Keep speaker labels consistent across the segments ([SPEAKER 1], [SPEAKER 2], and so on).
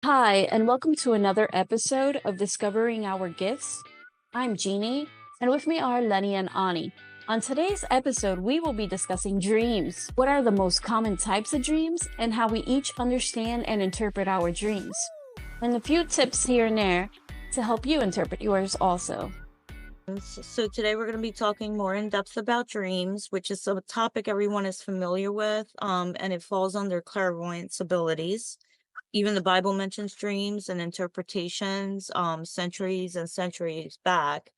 [SPEAKER 1] Hi, and welcome to another episode of Discovering Our Gifts. I'm Jeannie, and with me are Lenny and Ani. On today's episode, we will be discussing dreams. What are the most common types of dreams, and how we each understand and interpret our dreams. And a few tips here and there to help you interpret yours also.
[SPEAKER 2] So today we're going to be talking more in depth about dreams, which is a topic everyone is familiar with, and it falls under clairvoyance abilities. Even the Bible mentions dreams and interpretations, centuries and centuries back.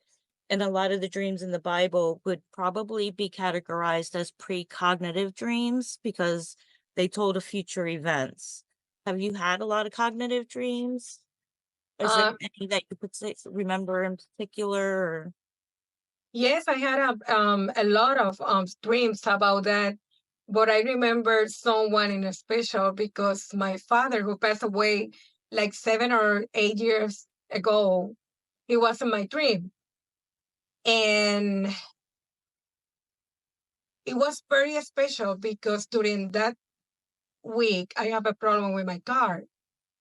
[SPEAKER 2] And a lot of the dreams in the Bible would probably be categorized as precognitive dreams because they told of future events. Have you had a lot of cognitive dreams? Is there
[SPEAKER 3] Uh,
[SPEAKER 2] any that you could say, remember in particular? Or...
[SPEAKER 3] yes, I had a lot of dreams about that, but I remember someone in a special because my father, who passed away like 7 or 8 years ago, he was in my dream, and it was very special because during that week I have a problem with my car,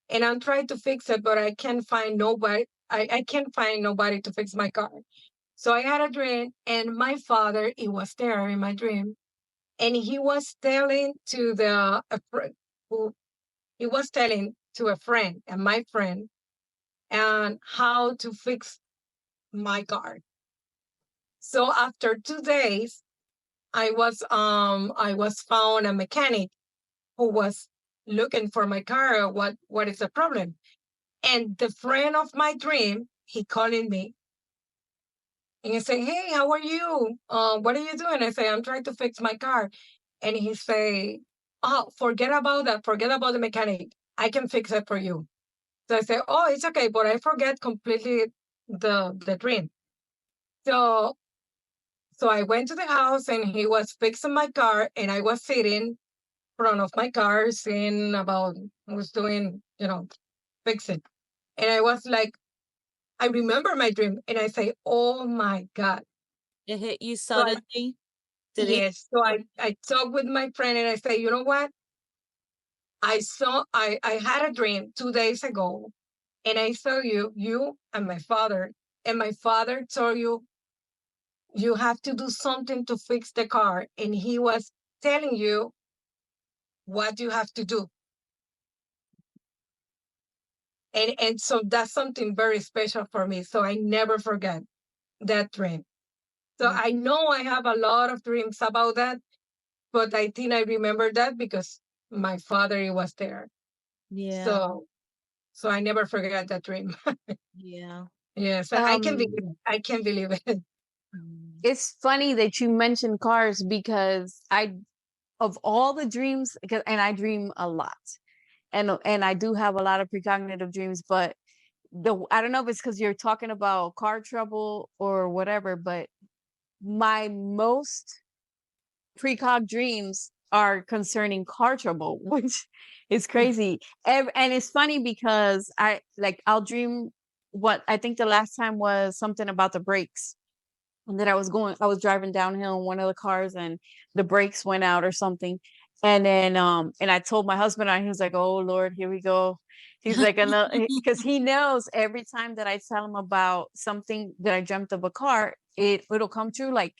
[SPEAKER 3] and I'm trying to fix it, but I can't find nobody. I can't find nobody to fix my car. So I had a dream, and my father, he was there in my dream, and he was telling to who he was telling to a friend and my friend and how to fix my car. So after 2 days, I was found a mechanic who was looking for my car. What is the problem? And the friend of my dream, he calling me and he say, "Hey, how are you? What are you doing?" I say, "I'm trying to fix my car." And he say, "Oh, forget about that. Forget about the mechanic. I can fix it for you." So I say, "Oh, it's okay," but I forget completely the dream. So I went to the house and he was fixing my car, and I was sitting in front of my car, seeing about was doing, fixing. And I was like, I remember my dream, and I say, "Oh my God."
[SPEAKER 2] It hit you
[SPEAKER 3] So I
[SPEAKER 2] suddenly? Did it?
[SPEAKER 3] Yes. So I talked with my friend and I say, "You know what? I had a dream 2 days ago, and I saw you and my father. And my father told you have to do something to fix the car. And he was telling you what you have to do." And so that's something very special for me. So I never forget that dream. So
[SPEAKER 2] Mm.
[SPEAKER 3] I know I have a lot of dreams about that, but I think I remember that because my father he was there.
[SPEAKER 2] Yeah,
[SPEAKER 3] So I never forget that dream.
[SPEAKER 2] yeah.
[SPEAKER 3] Yes, I can believe
[SPEAKER 1] Um,
[SPEAKER 3] it. I can believe it.
[SPEAKER 2] Mm.
[SPEAKER 1] it's funny that you mentioned cars because of all the dreams, and I dream a lot. And I do have a lot of precognitive dreams, but I don't know if it's because you're talking about car trouble or whatever, but my most precog dreams are concerning car trouble, which is crazy. And it's funny because I'll dream what I think the last time was something about the brakes. And then I was driving downhill in one of the cars and the brakes went out or something. And then and I told my husband, and he was like, "Oh Lord, here we go." He's like, because he knows every time that I tell him about something that I dreamt of a car, it'll come true like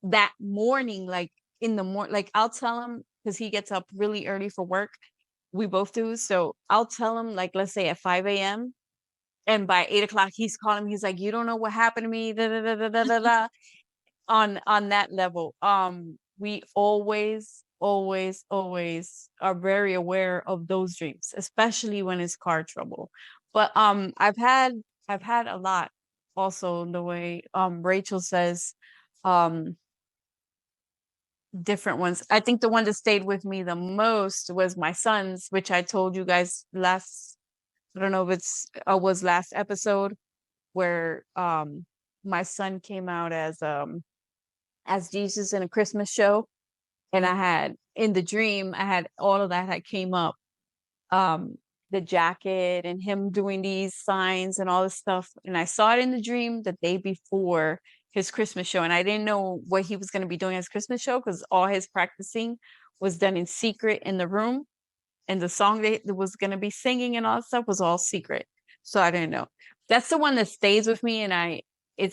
[SPEAKER 1] that morning, like in the morning. Like I'll tell him because he gets up really early for work. We both do. So I'll tell him, like, let's say at 5 a.m. And by 8 o'clock, he's calling me. He's like, "You don't know what happened to me." Da, da, da, da, da, da, da. On that level, we always are very aware of those dreams, especially when it's car trouble. But I've had a lot also the way Rachel says, um different ones. I think the one that stayed with me the most was my son's, which I told you guys last, I don't know if it's was last episode, where my son came out as Jesus in a Christmas show. And I had in the dream, I had all of that came up. Um, the jacket and him doing these signs and all this stuff. And I saw it in the dream the day before his Christmas show. And I didn't know what he was going to be doing as Christmas show because all his practicing was done in secret in the room. and the song they was going to be singing and all that stuff was all secret. So I didn't know. That's the one that stays with me, and I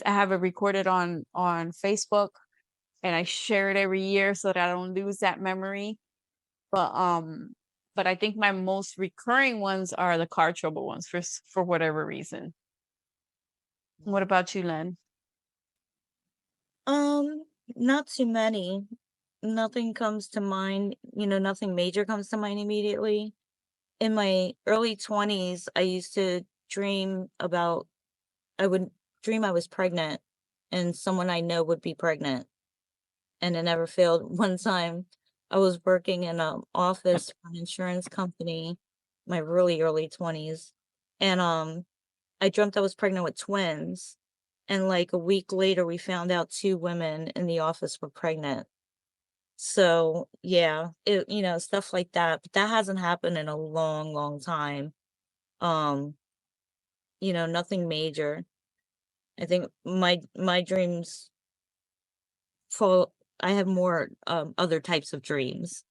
[SPEAKER 1] have it recorded on Facebook, and I share it every year so that I don't lose that memory. But I think my most recurring ones are the car trouble ones for whatever reason. What about you, Len?
[SPEAKER 2] Not too many. Nothing comes to mind, nothing major comes to mind immediately. In my early 20s, I used to dream about I would dream I was pregnant and someone I know would be pregnant, and it never failed. One time, I was working in an office for an insurance company, my really early 20s, and I dreamt I was pregnant with twins. And like a week later, we found out two women in the office were pregnant. So yeah, stuff like that. But that hasn't happened in a long, long time. Um, nothing major. I think my dreams fall I have more other types of dreams,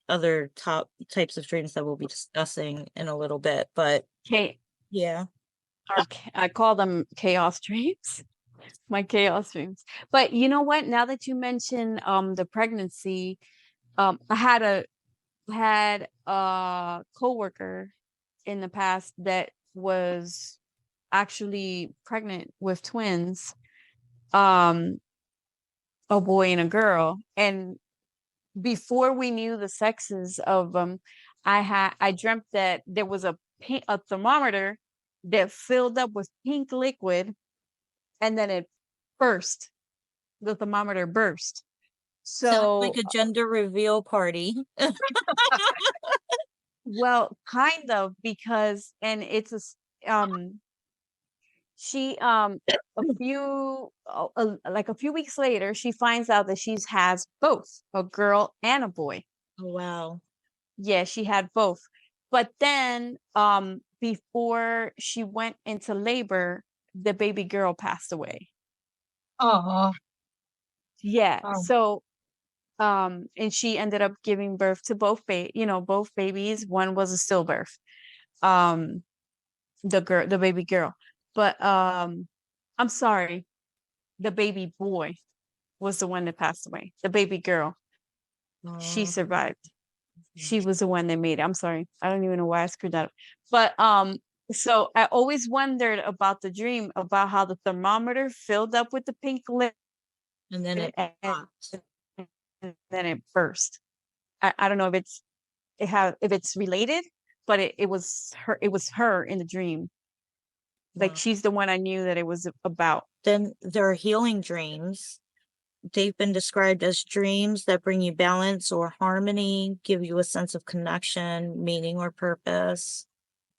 [SPEAKER 2] other top types of dreams that we'll be discussing in a little bit. But
[SPEAKER 1] Okay,
[SPEAKER 2] yeah.
[SPEAKER 1] I call them chaos dreams. My chaos dreams. But you know what? Now that you mention the pregnancy, I had a coworker in the past that was actually pregnant with twins, um, a boy and a girl. And before we knew the sexes of them, I dreamt that there was a thermometer that filled up with pink liquid, and then it burst. The thermometer burst.
[SPEAKER 2] Sounds like
[SPEAKER 1] So,
[SPEAKER 2] a gender reveal party.
[SPEAKER 1] well, kind of, because and it's she a few weeks later she finds out that she's has both a girl and a boy.
[SPEAKER 2] Oh, wow.
[SPEAKER 1] Yeah, she had both. But then before she went into labor, the baby girl passed away.
[SPEAKER 3] Oh,
[SPEAKER 1] Yeah.
[SPEAKER 3] oh,
[SPEAKER 1] So and she ended up giving birth to both babies. One was a stillbirth. Um the baby girl. But I'm sorry, the baby boy was the one that passed away. The baby girl, she
[SPEAKER 2] Oh,
[SPEAKER 1] survived.
[SPEAKER 2] mhm.
[SPEAKER 1] She was the one that made it. I'm sorry. I don't even know why I screwed that up. But so I always wondered about the dream about how the thermometer filled up with the pink liquid
[SPEAKER 2] And then it
[SPEAKER 1] and
[SPEAKER 2] popped.
[SPEAKER 1] then it burst. I don't know if it's related, but it was her in the dream. Like
[SPEAKER 2] Wow.
[SPEAKER 1] she's the one I knew that it was about.
[SPEAKER 2] Then there are healing dreams. They've been described as dreams that bring you balance or harmony, give you a sense of connection, meaning, or purpose.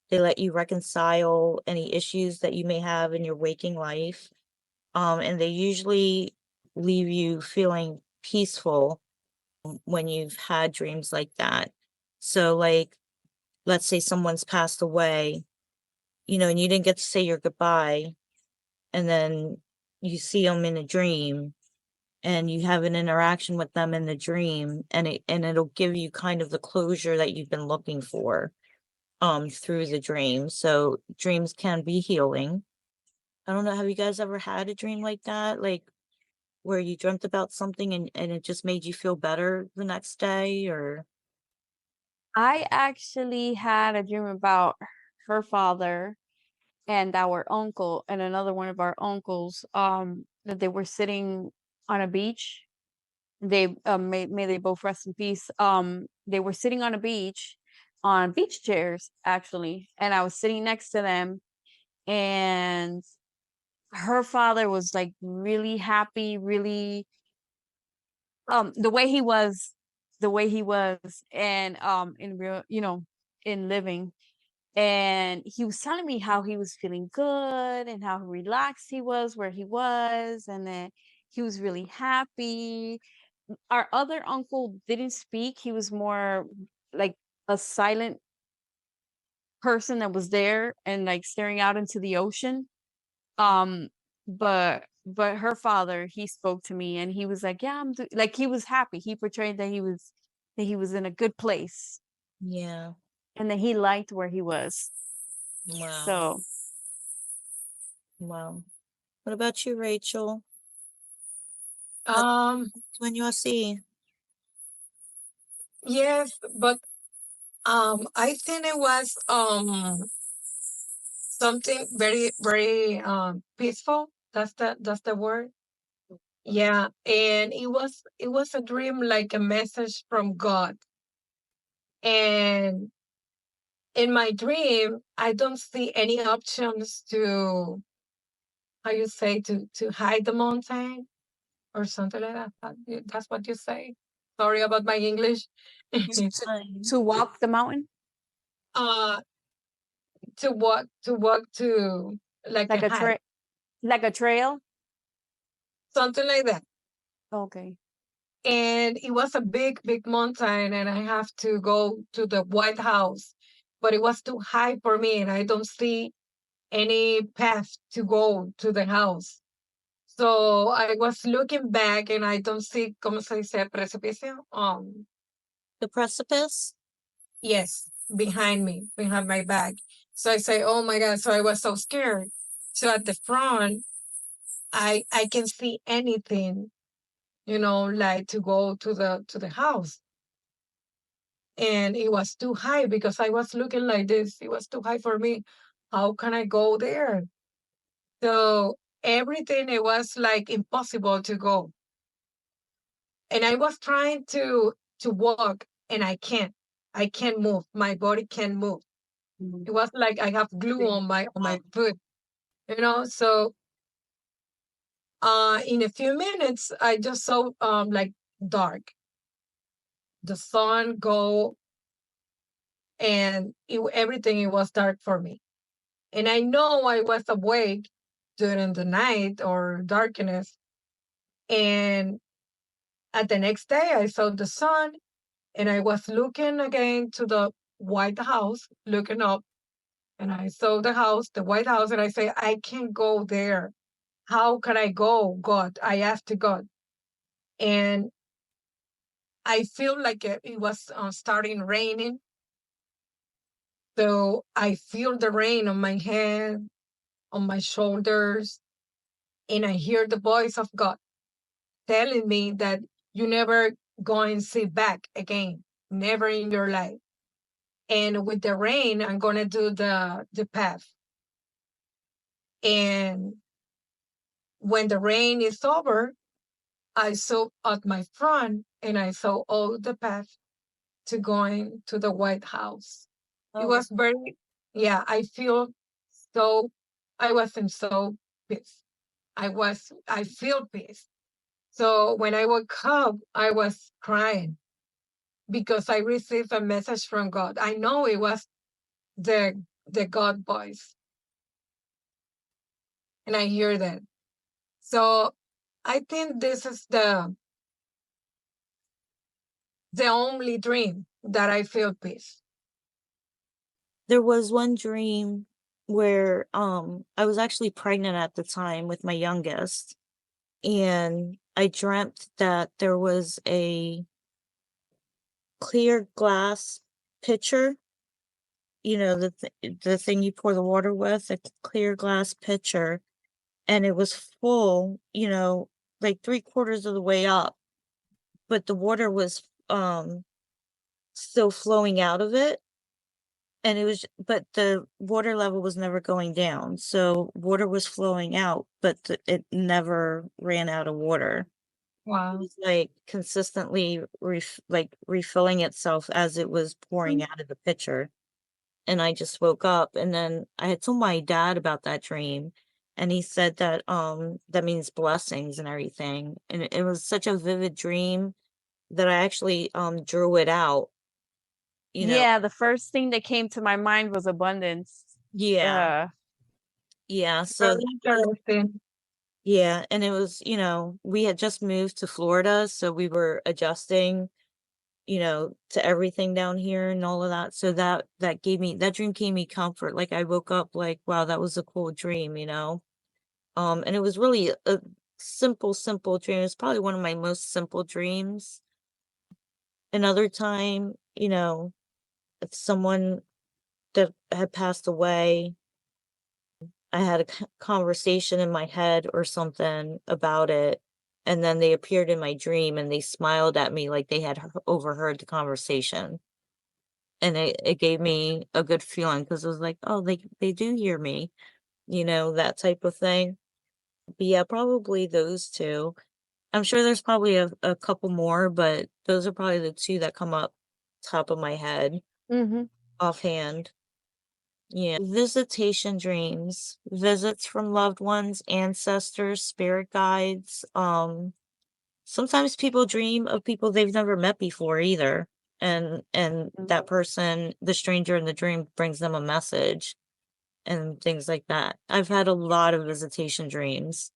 [SPEAKER 2] They let you reconcile any issues that you may have in your waking life. And they usually leave you feeling peaceful when you've had dreams like that. So, like, let's say someone's passed away, and you didn't get to say your goodbye, and then you see them in a dream and you have an interaction with them in the dream, and it'll give you kind of the closure that you've been looking for through the dream. So dreams can be healing. I don't know, have you guys ever had a dream like that, like where you dreamt about something and it just made you feel better the next day? Or
[SPEAKER 1] I actually had a dream about her father and our uncle and another one of our uncles, that they were sitting on a beach. They may they both rest in peace. They were sitting on a beach on beach chairs actually, and I was sitting next to them, and her father was like really happy, really the way he was, and in real, in living. And he was telling me how he was feeling good and how relaxed he was where he was, and that he was really happy. Our other uncle didn't speak. He was more like a silent person that was there and like staring out into the ocean. Um, but her father, he spoke to me and he was like, "Yeah, like he was happy. He portrayed that he was in a good place."
[SPEAKER 2] Yeah.
[SPEAKER 1] and then he liked where he was.
[SPEAKER 2] Wow.
[SPEAKER 1] So
[SPEAKER 2] Wow. What about you, Rachel?
[SPEAKER 3] Um,
[SPEAKER 2] When you see?
[SPEAKER 3] yes, but I think it was something very, very peaceful. That's the word. Yeah, and it was a dream, like a message from God. And in my dream, I don't see any options to, how you say, to hide the mountain or something like that. That's what you say. Sorry about my English.
[SPEAKER 1] to,
[SPEAKER 2] Fine.
[SPEAKER 1] to walk the mountain
[SPEAKER 3] uh to walk to, like
[SPEAKER 1] like
[SPEAKER 3] a
[SPEAKER 1] a
[SPEAKER 3] hike,
[SPEAKER 1] like a trail.
[SPEAKER 3] something like that.
[SPEAKER 1] Okay.
[SPEAKER 3] And it was a big, big mountain, and I have to go to the White House, but it was too high for me, and I don't see any path to go to the house. So I was looking back, and I don't see, ¿cómo se dice? Precipicio.
[SPEAKER 2] The precipice?
[SPEAKER 3] Yes, behind me, behind my back. So I say, oh my God. So I was so scared. So at the front, I can see anything, like to go to the house. And it was too high because I was looking like this. It was too high for me. How can I go there? So everything, it was like impossible to go. And I was trying to walk, and I can't move. My body can't move. It was like I have glue on my foot, So in a few minutes, I just saw like dark. The sun go, and everything, it was dark for me. And I know I was awake during the night or darkness. And at the next day, I saw the sun, and I was looking again to the White House, looking up, and I saw the house, the White House, and I say, I can't go there. How can I go, God? I asked to God. And I feel like it was starting raining. So I feel the rain on my head, on my shoulders, and I hear the voice of God telling me that you never going to see back again, never in your life. And with the rain, I'm going to do the path. And when the rain is over, I saw at my front, and I saw all the path to going to the White House. It
[SPEAKER 2] Oh,
[SPEAKER 3] was very, yeah, so, I wasn't so peace. I feel peace. So when I woke up, I was crying because I received a message from God. I know it was the God voice, and I hear that. So I think this is the only dream that I feel peace.
[SPEAKER 2] there was one dream where I was actually pregnant at the time with my youngest, and I dreamt that there was a clear glass pitcher, the thing you pour the water with, a clear glass pitcher, and it was full, like 3/4 of the way up, but the water was still flowing out of it. And but the water level was never going down. So water was flowing out, but it never ran out of water. It
[SPEAKER 3] Wow.
[SPEAKER 2] was like consistently refilling itself as it was pouring out of the pitcher. And I just woke up, and then I had told my dad about that dream, and he said that that means blessings and everything. And it was such a vivid dream that I actually drew it out, you know.
[SPEAKER 1] Yeah, the first thing that came to my mind was abundance.
[SPEAKER 2] Yeah.
[SPEAKER 1] Uh,
[SPEAKER 2] Yeah. So
[SPEAKER 3] Very interesting.
[SPEAKER 2] yeah, and it was, we had just moved to Florida, so we were adjusting, to everything down here and all of that. So that dream gave me comfort. Like I woke up like, wow, that was a cool dream. And it was really a simple dream. It's probably one of my most simple dreams. Another time, someone that had passed away. I had a conversation in my head or something about it, and then they appeared in my dream and they smiled at me like they had overheard the conversation. And it gave me a good feeling because it was like, oh, they do hear me, that type of thing. But yeah, probably those two. I'm sure there's probably a couple more, but those are probably the two that come up top of my head
[SPEAKER 1] Mm-hmm.
[SPEAKER 2] offhand. Yeah. Visitation dreams, visits from loved ones, ancestors, spirit guides. Sometimes people dream of people they've never met before either. And that person, the stranger in the dream, brings them a message and things like that. I've had a lot of visitation dreams.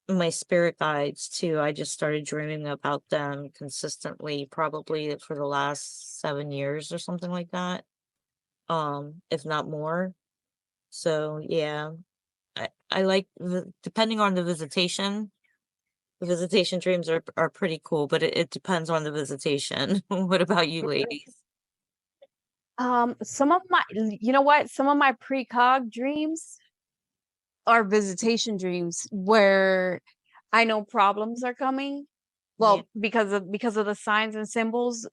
[SPEAKER 2] My spirit guides too. I just started dreaming about them consistently, probably for the last 7 years or something like that. If not more. So yeah, I like depending on the visitation. The visitation dreams are pretty cool, but it depends on the visitation. What about you, ladies?
[SPEAKER 1] Some of my, you know what? Some of my precog dreams are visitation dreams where I know problems are coming.
[SPEAKER 2] Yeah.
[SPEAKER 1] Well, because of the signs and symbols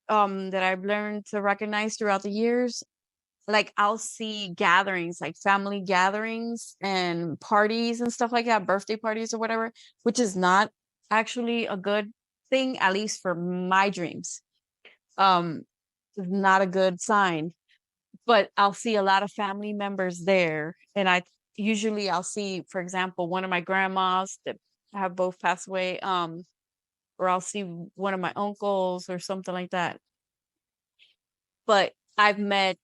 [SPEAKER 1] that I've learned to recognize throughout the years. Like I'll see gatherings, like family gatherings and parties and stuff like that, birthday parties or whatever, which is not actually a good thing, at least for my dreams. Um, it's not a good sign. But I'll see a lot of family members there, and I'll see, for example, one of my grandmas that have both passed away, or I'll see one of my uncles or something like that. But I've met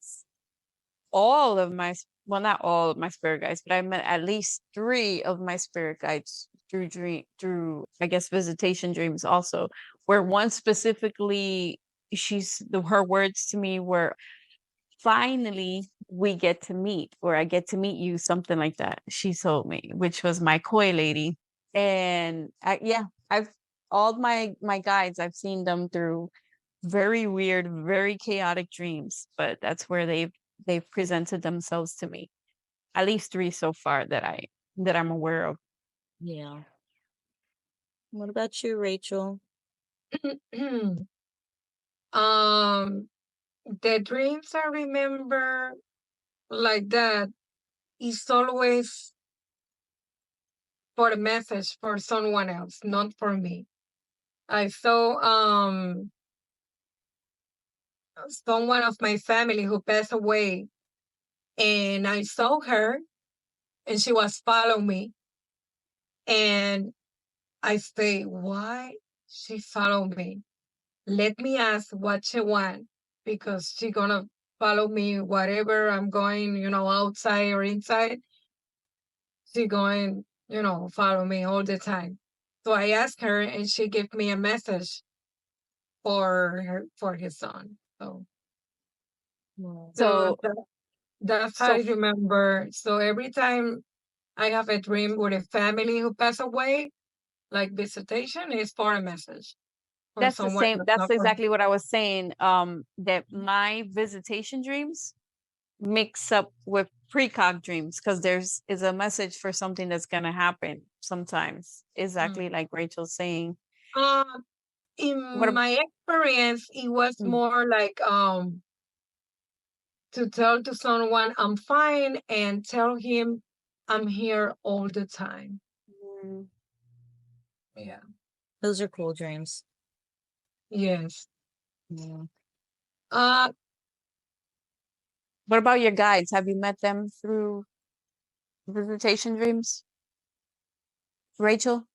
[SPEAKER 1] all of my well, not all of my spirit guides, but I met at least 3 of my spirit guides through I guess visitation dreams also, where one specifically her words to me were, finally we get to meet, or I get to meet you, something like that. She told me, which was my koi lady. And yeah, I've all my guides, I've seen them through very weird, very chaotic dreams, but that's where they've presented themselves to me. At least 3 so far that I'm aware of.
[SPEAKER 2] Yeah. What about you, Rachel?
[SPEAKER 3] um, the dreams I remember like that is always for a message for someone else, not for me. I saw someone of my family who passed away, and I saw her, and she was following me, and I say, why she follow me? Let me ask what she want, because she gonna follow me whatever I'm going, outside or inside. She going, follow me all the time. So I asked her, and she gave me a message for his son. So
[SPEAKER 1] So
[SPEAKER 3] that's how
[SPEAKER 1] so
[SPEAKER 3] I remember. So every time I have a dream with a family who passed away, like visitation, is for a message for
[SPEAKER 1] that's the
[SPEAKER 3] someone
[SPEAKER 1] same.
[SPEAKER 3] that's
[SPEAKER 1] That's
[SPEAKER 3] not for me.
[SPEAKER 1] exactly what I was saying. That my visitation dreams mix up with precog dreams, because is a message for something that's gonna happen sometimes. Exactly
[SPEAKER 3] Mm.
[SPEAKER 1] like Rachel's saying.
[SPEAKER 3] Um,
[SPEAKER 1] What?
[SPEAKER 3] in my experience, it was
[SPEAKER 1] Mm,
[SPEAKER 3] more like to tell to someone I'm fine and tell him I'm here all the time.
[SPEAKER 1] mm.
[SPEAKER 3] Yeah.
[SPEAKER 2] Those are cool dreams.
[SPEAKER 3] Yes.
[SPEAKER 2] Yeah.
[SPEAKER 3] Uh,
[SPEAKER 1] What about your guides? Have you met them through visitation dreams, Rachel?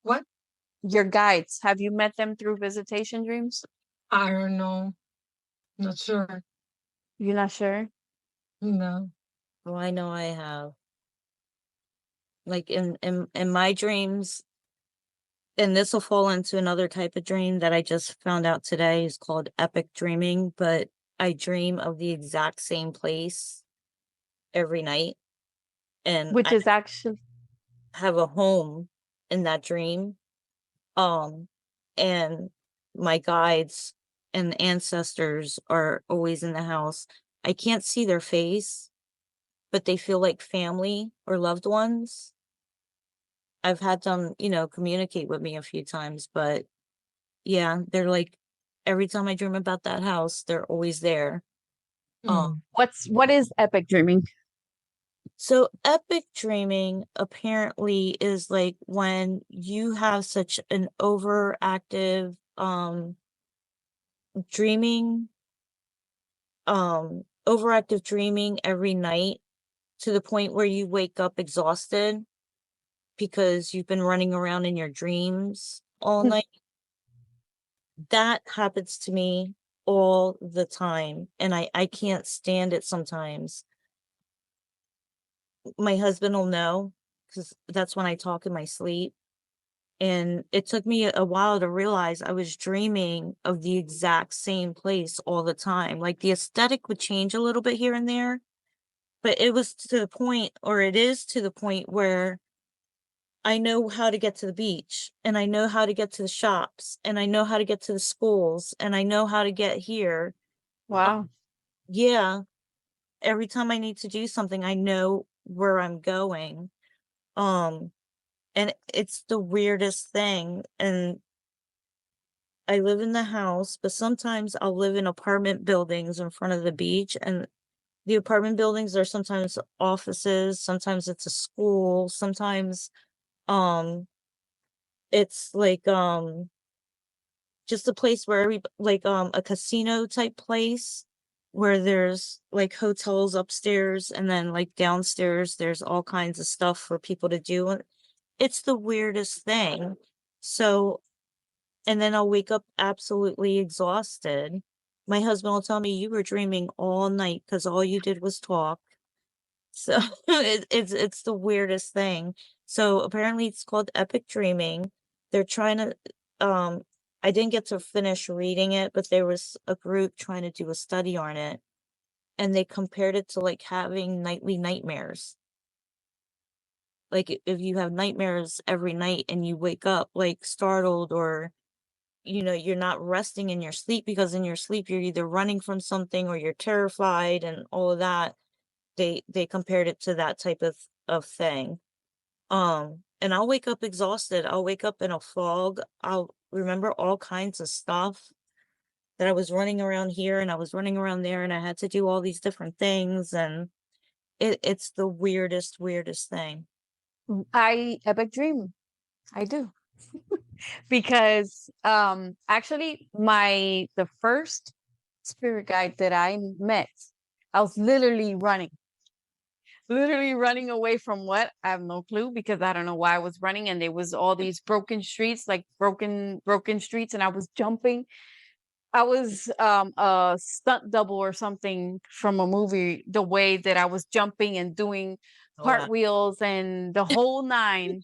[SPEAKER 3] what?
[SPEAKER 1] Your guides, have you met them through visitation dreams?
[SPEAKER 3] I don't know. Not sure.
[SPEAKER 1] You're not sure?
[SPEAKER 3] No.
[SPEAKER 2] Oh, I know I have. Like in my dreams, and this will fall into another type of dream that I just found out today is called epic dreaming, but I dream of the exact same place every night, and
[SPEAKER 1] Which
[SPEAKER 2] I
[SPEAKER 1] is actually
[SPEAKER 2] have a home in that dream. Um, and my guides and ancestors are always in the house. I can't see their face, but they feel like family or loved ones. I've had them, communicate with me a few times, but yeah, they're like, every time I dream about that house, they're always there.
[SPEAKER 1] What is epic dreaming?
[SPEAKER 2] So epic dreaming apparently is like when you have such an overactive dreaming overactive dreaming every night to the point where you wake up exhausted because you've been running around in your dreams all night. That happens to me all the time, and I can't stand it sometimes. My husband will know because that's when I talk in my sleep. And it took me a while to realize I was dreaming of the exact same place all the time. Like the aesthetic would change a little bit here and there, but it was to the point, or it is to the point where I know how to get to the beach, and I know how to get to the shops, and I know how to get to the schools, and I know how to get here.
[SPEAKER 1] Wow.
[SPEAKER 2] Yeah. Every time I need to do something, I know where I'm going. And it's the weirdest thing. And I live in the house, but sometimes I'll live in apartment buildings in front of the beach. And the apartment buildings are sometimes offices, sometimes it's a school, sometimes it's like just a place where like a casino type place where there's like hotels upstairs, and then like downstairs there's all kinds of stuff for people to do. And it's the weirdest thing. So, and then I'll wake up absolutely exhausted. My husband will tell me, you were dreaming all night because all you did was talk. So it's the weirdest thing. So apparently it's called epic dreaming. They're trying to I didn't get to finish reading it, but there was a group trying to do a study on it, and they compared it to like having nightly nightmares. Like if you have nightmares every night and you wake up like startled, or you're not resting in your sleep, because in your sleep you're either running from something or you're terrified and all of that. They compared it to that type of thing. And I'll wake up exhausted. I'll wake up in a fog. I'll remember all kinds of stuff that I was running around here and I was running around there, and I had to do all these different things, and it's the weirdest thing.
[SPEAKER 1] I epic dream. I do. Because actually the first spirit guide that I met, I was literally running away from what? I have no clue, because I don't know why I was running, and there was all these broken streets, like broken streets, and I was jumping. I was a stunt double or something from a movie, the way that I was jumping and doing
[SPEAKER 2] Oh, wow.
[SPEAKER 1] cartwheels and the whole nine.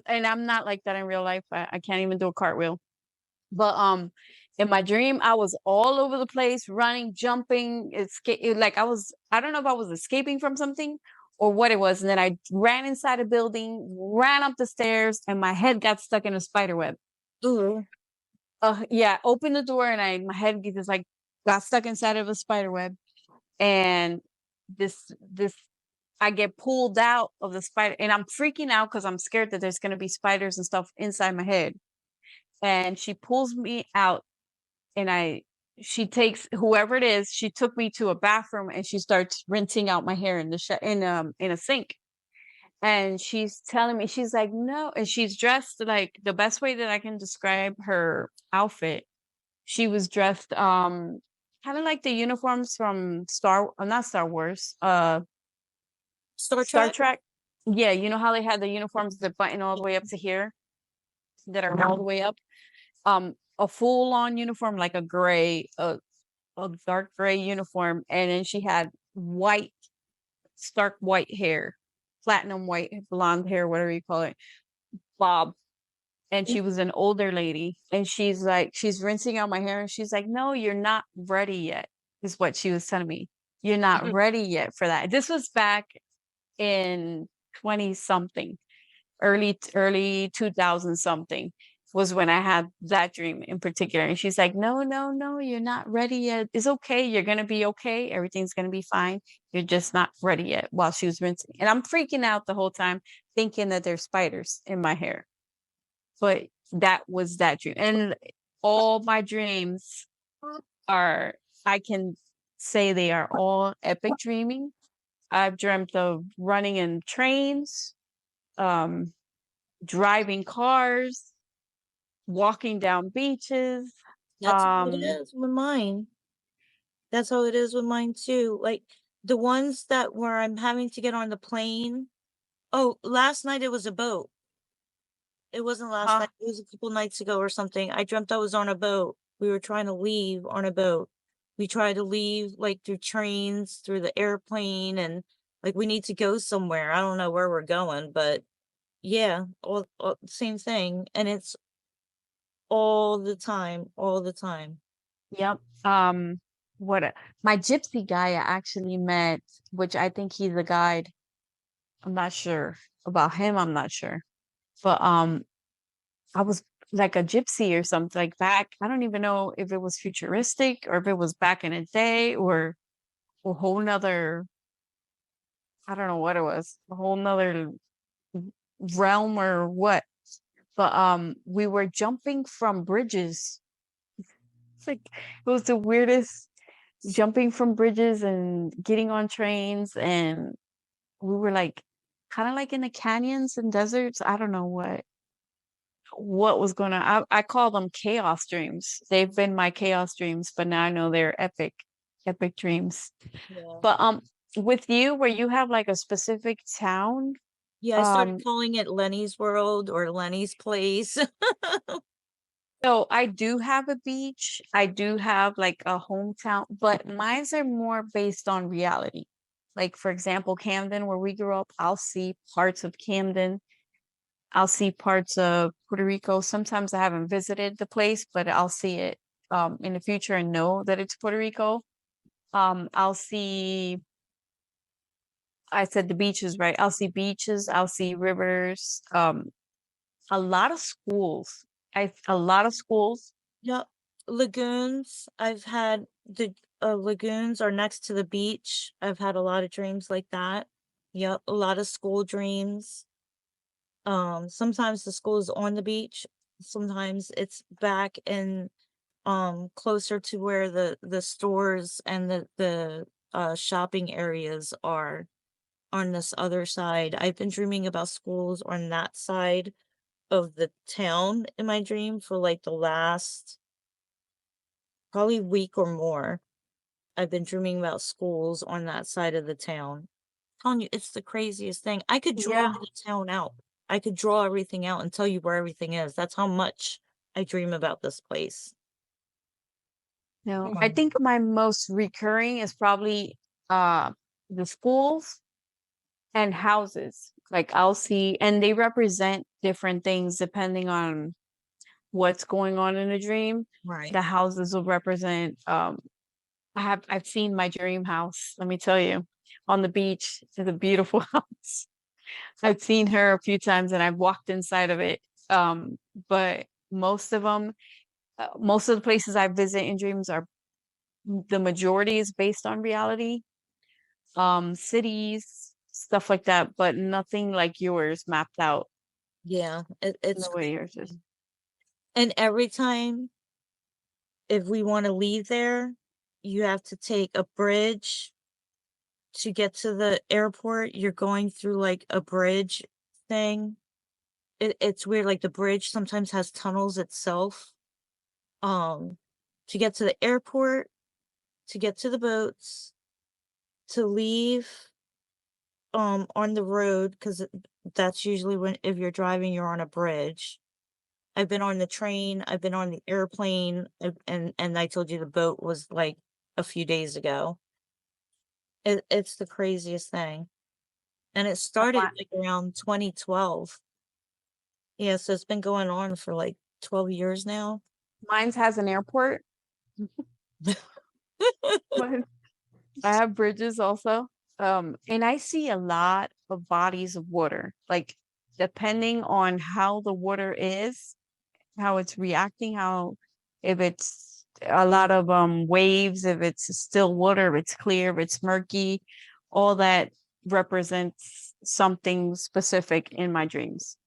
[SPEAKER 1] And I'm not like that in real life. I can't even do a cartwheel. But in my dream, I was all over the place, running, jumping, like I don't know if I was escaping from something or what it was. And then I ran inside a building, ran up the stairs, and my head got stuck in a spider web.
[SPEAKER 2] Ooh.
[SPEAKER 1] Yeah, opened the door, and my head just like got stuck inside of a spider web. And this I get pulled out of the spider, and I'm freaking out because I'm scared that there's gonna be spiders and stuff inside my head. And she pulls me out, and she takes whoever it is, she took me to a bathroom, and she starts rinsing out my hair in the in a sink. And she's telling me, she's like, no, and she's dressed like, the best way that I can describe her outfit, she was dressed kind of like the uniforms from not Star Wars, Star Trek. Yeah, you know how they had the uniforms that button all the way up to here, that are all the way up. A full on uniform, like a dark gray uniform, and then she had stark white hair, platinum white blonde hair, whatever you call it, bob. And she was an older lady, and she's rinsing out my hair, and she's like, "No, you're not ready yet," is what she was telling me. You're not ready yet for that. This was back in 20 something, early 2000 something. was when I had that dream in particular. And she's like, no, no, no, you're not ready yet. It's okay. You're going to be okay. Everything's going to be fine. You're just not ready yet, while she was rinsing. And I'm freaking out the whole time thinking that there's spiders in my hair. But that was that dream. And all my dreams are, I can say they are all epic dreaming. I've dreamt of running in trains, driving cars, walking down beaches.
[SPEAKER 2] That's how it is with mine. That's how it is with mine too. Like the ones that where I'm having to get on the plane. Oh, last night it was a boat. It wasn't last
[SPEAKER 1] Uh,
[SPEAKER 2] night. It was a couple nights ago or something. I dreamt I was on a boat. We were trying to leave on a boat. We tried to leave like through trains, through the airplane, and like we need to go somewhere. I don't know where we're going, but yeah, all same thing. And it's all the time, all the time.
[SPEAKER 1] yep. My gypsy guy I actually met, which I think he's a guide. I'm not sure about him. I'm not sure. But I was like a gypsy or something, like back. I don't even know if it was futuristic or if it was back in the day or a whole nother, I don't know what it was, a whole nother realm or what. But we were jumping from bridges. It's like it was the weirdest, jumping from bridges and getting on trains, and we were like kind of like in the canyons and deserts. I don't know what was going on. I call them chaos dreams. They've been my chaos dreams, but now I know they're epic dreams.
[SPEAKER 2] Yeah.
[SPEAKER 1] But with you, where you have like a specific town,
[SPEAKER 2] Yeah, I started calling it Lenny's World or Lenny's Place.
[SPEAKER 1] so I do have a beach. I do have like a hometown, but mines are more based on reality. Like for example, Camden, where we grew up, I'll see parts of Camden. I'll see parts of Puerto Rico. Sometimes I haven't visited the place, but I'll see it in the future and know that it's Puerto Rico. I'll see, I said the beaches, right? I'll see beaches, I'll see rivers, a lot of schools. A lot of schools.
[SPEAKER 2] Yep. Lagoons. I've had the lagoons are next to the beach. I've had a lot of dreams like that. Yep, a lot of school dreams. Sometimes the school is on the beach. Sometimes it's back in closer to where the stores and the shopping areas are on this other side. I've been dreaming about schools on that side of the town in my dream for like the last probably week or more. I've been dreaming about schools on that side of the town. Telling you, it's the craziest thing. I could draw
[SPEAKER 1] Yeah.
[SPEAKER 2] the town out. I could draw everything out and tell you where everything is. That's how much I dream about this place.
[SPEAKER 1] No,
[SPEAKER 3] Come
[SPEAKER 1] I
[SPEAKER 3] on.
[SPEAKER 1] think my most recurring is probably uh the schools and houses. Like I'll see, and they represent different things depending on what's going on in a dream.
[SPEAKER 2] Right.
[SPEAKER 1] The houses will represent I've seen my dream house, let me tell you, on the beach. It's a beautiful house. I've seen her a few times and I've walked inside of it. But most of them, most of the places I visit in dreams are, the majority is based on reality. Cities, stuff like that, but nothing like yours mapped out
[SPEAKER 2] Yeah,
[SPEAKER 1] the
[SPEAKER 2] it's
[SPEAKER 1] way yours is.
[SPEAKER 2] and every time if we want to leave there, you have to take a bridge to get to the airport. You're going through like a bridge thing. It's weird. Like the bridge sometimes has tunnels itself. Um, to get to the airport, to get to the boats, to leave on the road because that's usually when if you're driving you're on a bridge. I've been on the train, I've been on the airplane, and I told you the boat was like a few days ago. It's the craziest thing. And it started like around 2012. Yeah, so it's been going on for like 12 years now.
[SPEAKER 1] Mine's has an airport, but I have bridges also. And I see a lot of bodies of water. Like depending on how the water is, how it's reacting, how if it's a lot of waves, if it's still water, if it's clear, if it's murky, all that represents something specific in my dreams.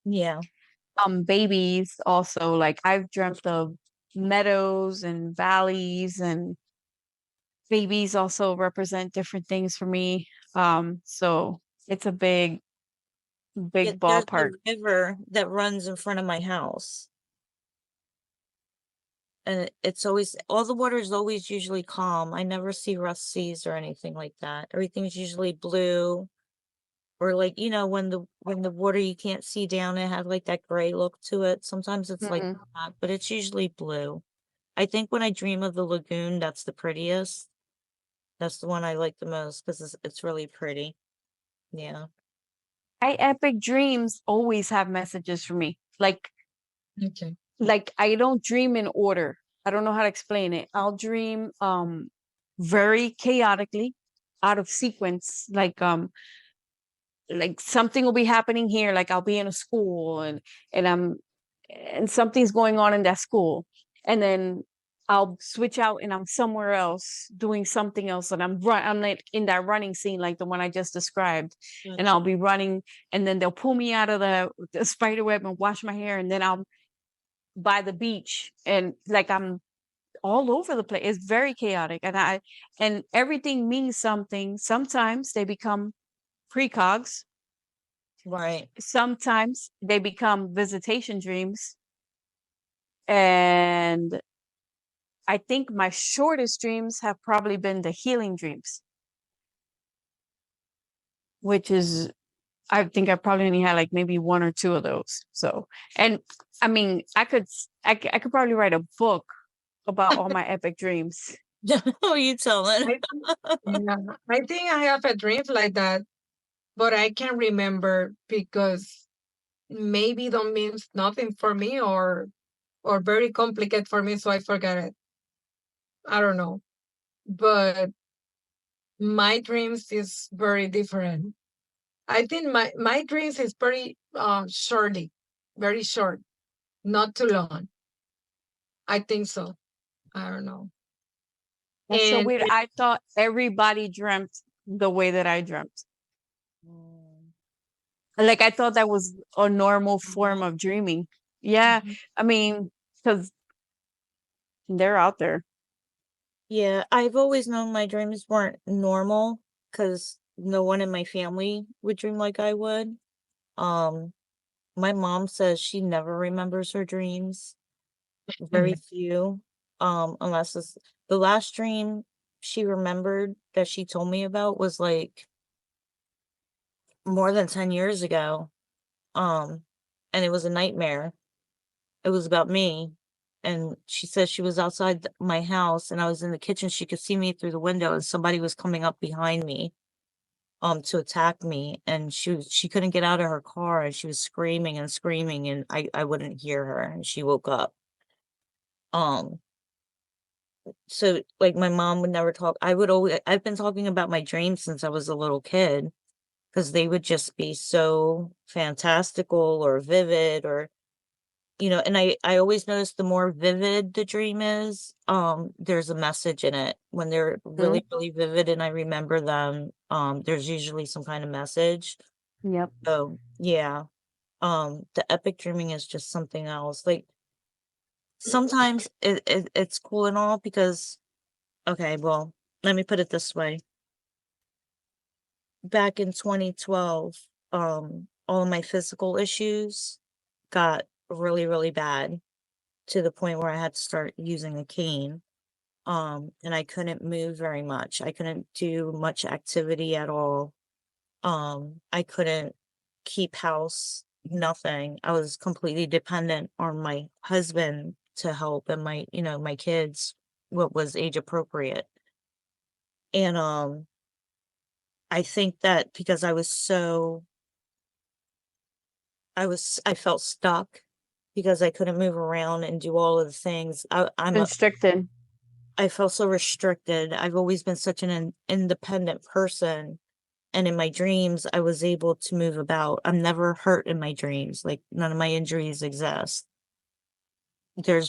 [SPEAKER 2] Yeah.
[SPEAKER 1] Babies also, like I've dreamt of meadows and valleys, and babies also represent different things for me. So it's a big
[SPEAKER 2] Yeah,
[SPEAKER 1] big
[SPEAKER 2] there's a
[SPEAKER 1] ballpark.
[SPEAKER 2] river that runs in front of my house. And it's always, all the water is always usually calm. I never see rough seas or anything like that. Everything's usually blue, or like, when the water you can't see down, it has like that gray look to it. Sometimes it's like
[SPEAKER 1] Mhm.
[SPEAKER 2] that, but it's usually blue. I think when I dream of the lagoon, that's the prettiest. That's the one I like the most because it's really pretty. Yeah.
[SPEAKER 1] I epic dreams always have messages for me.
[SPEAKER 3] Okay.
[SPEAKER 1] Like I don't dream in order. I don't know how to explain it. I'll dream very chaotically, out of sequence. Like something will be happening here, like I'll be in a school, and something's going on in that school, and then I'll switch out and I'm somewhere else doing something else, and I'm like in that running scene like the one I just described, and
[SPEAKER 2] Gotcha.
[SPEAKER 1] I'll be running, and then they'll pull me out of the spider web and wash my hair, and then I'm by the beach, and like I'm all over the place. It's very chaotic, and everything means something. Sometimes they become precogs.
[SPEAKER 2] Right.
[SPEAKER 1] Sometimes they become visitation dreams. And I think my shortest dreams have probably been the healing dreams, which is, I think I probably only had like maybe one or two of those. So, and I mean, I could probably write a book about all my epic dreams.
[SPEAKER 2] Who are you telling?
[SPEAKER 3] Yeah, I think I have a dream like that, but I can't remember because maybe don't means nothing for me, or very complicated for me, so I forget it. I don't know. But my dreams is very different. I think my dreams is very shorty, very short, not too long. I think so. I don't know.
[SPEAKER 1] That's so
[SPEAKER 3] And
[SPEAKER 1] weird. I thought everybody dreamt the way that I dreamt.
[SPEAKER 2] Mm.
[SPEAKER 1] Like I thought that was a normal form
[SPEAKER 2] Mhm.
[SPEAKER 1] of dreaming. Yeah,
[SPEAKER 3] Mhm.
[SPEAKER 1] I mean, because they're out there.
[SPEAKER 2] Yeah, I've always known my dreams weren't normal because no one in my family would dream like I would. Um, my mom says she never remembers her dreams, very few, unless it's the last dream she remembered that she told me about was like more than 10 years ago. Um, and it was a nightmare. It was about me. And she said she was outside my house and I was in the kitchen. She could see me through the window and somebody was coming up behind me to attack me. And she couldn't get out of her car and she was screaming and screaming and I wouldn't hear her and she woke up. Um so like my mom would never talk. I've been talking about my dreams since I was a little kid because they would just be so fantastical or vivid or and I always notice the more vivid the dream is, there's a message in it. When they're
[SPEAKER 1] Mhm.
[SPEAKER 2] really, really vivid and I remember them, there's usually some kind of message.
[SPEAKER 1] Yep.
[SPEAKER 2] So yeah. The epic dreaming is just something else. Like sometimes it's cool and all because okay, well, let me put it this way. Back in 2012, all of my physical issues got really, really bad to the point where I had to start using a cane. And I couldn't move very much. I couldn't do much activity at all. I couldn't keep house, nothing. I was completely dependent on my husband to help and my kids, what was age appropriate. And I think that because I felt stuck because I couldn't move around and do all of the things.
[SPEAKER 1] Constricted.
[SPEAKER 2] I felt so restricted. I've always been such an independent person. And in my dreams, I was able to move about. I'm never hurt in my dreams. Like none of my injuries exist. there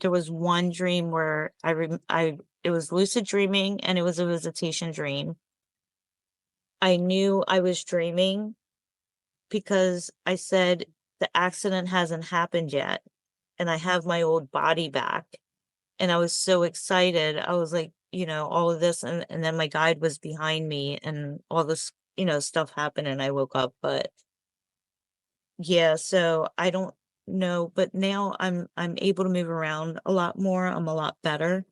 [SPEAKER 2] was one dream where it was lucid dreaming and it was a visitation dream. I knew I was dreaming because I said the accident hasn't happened yet and I have my old body back. And I was so excited. I was like, all of this, and then my guide was behind me and all this, stuff happened and I woke up. But yeah, so I don't know, but now I'm able to move around a lot more. I'm a lot better.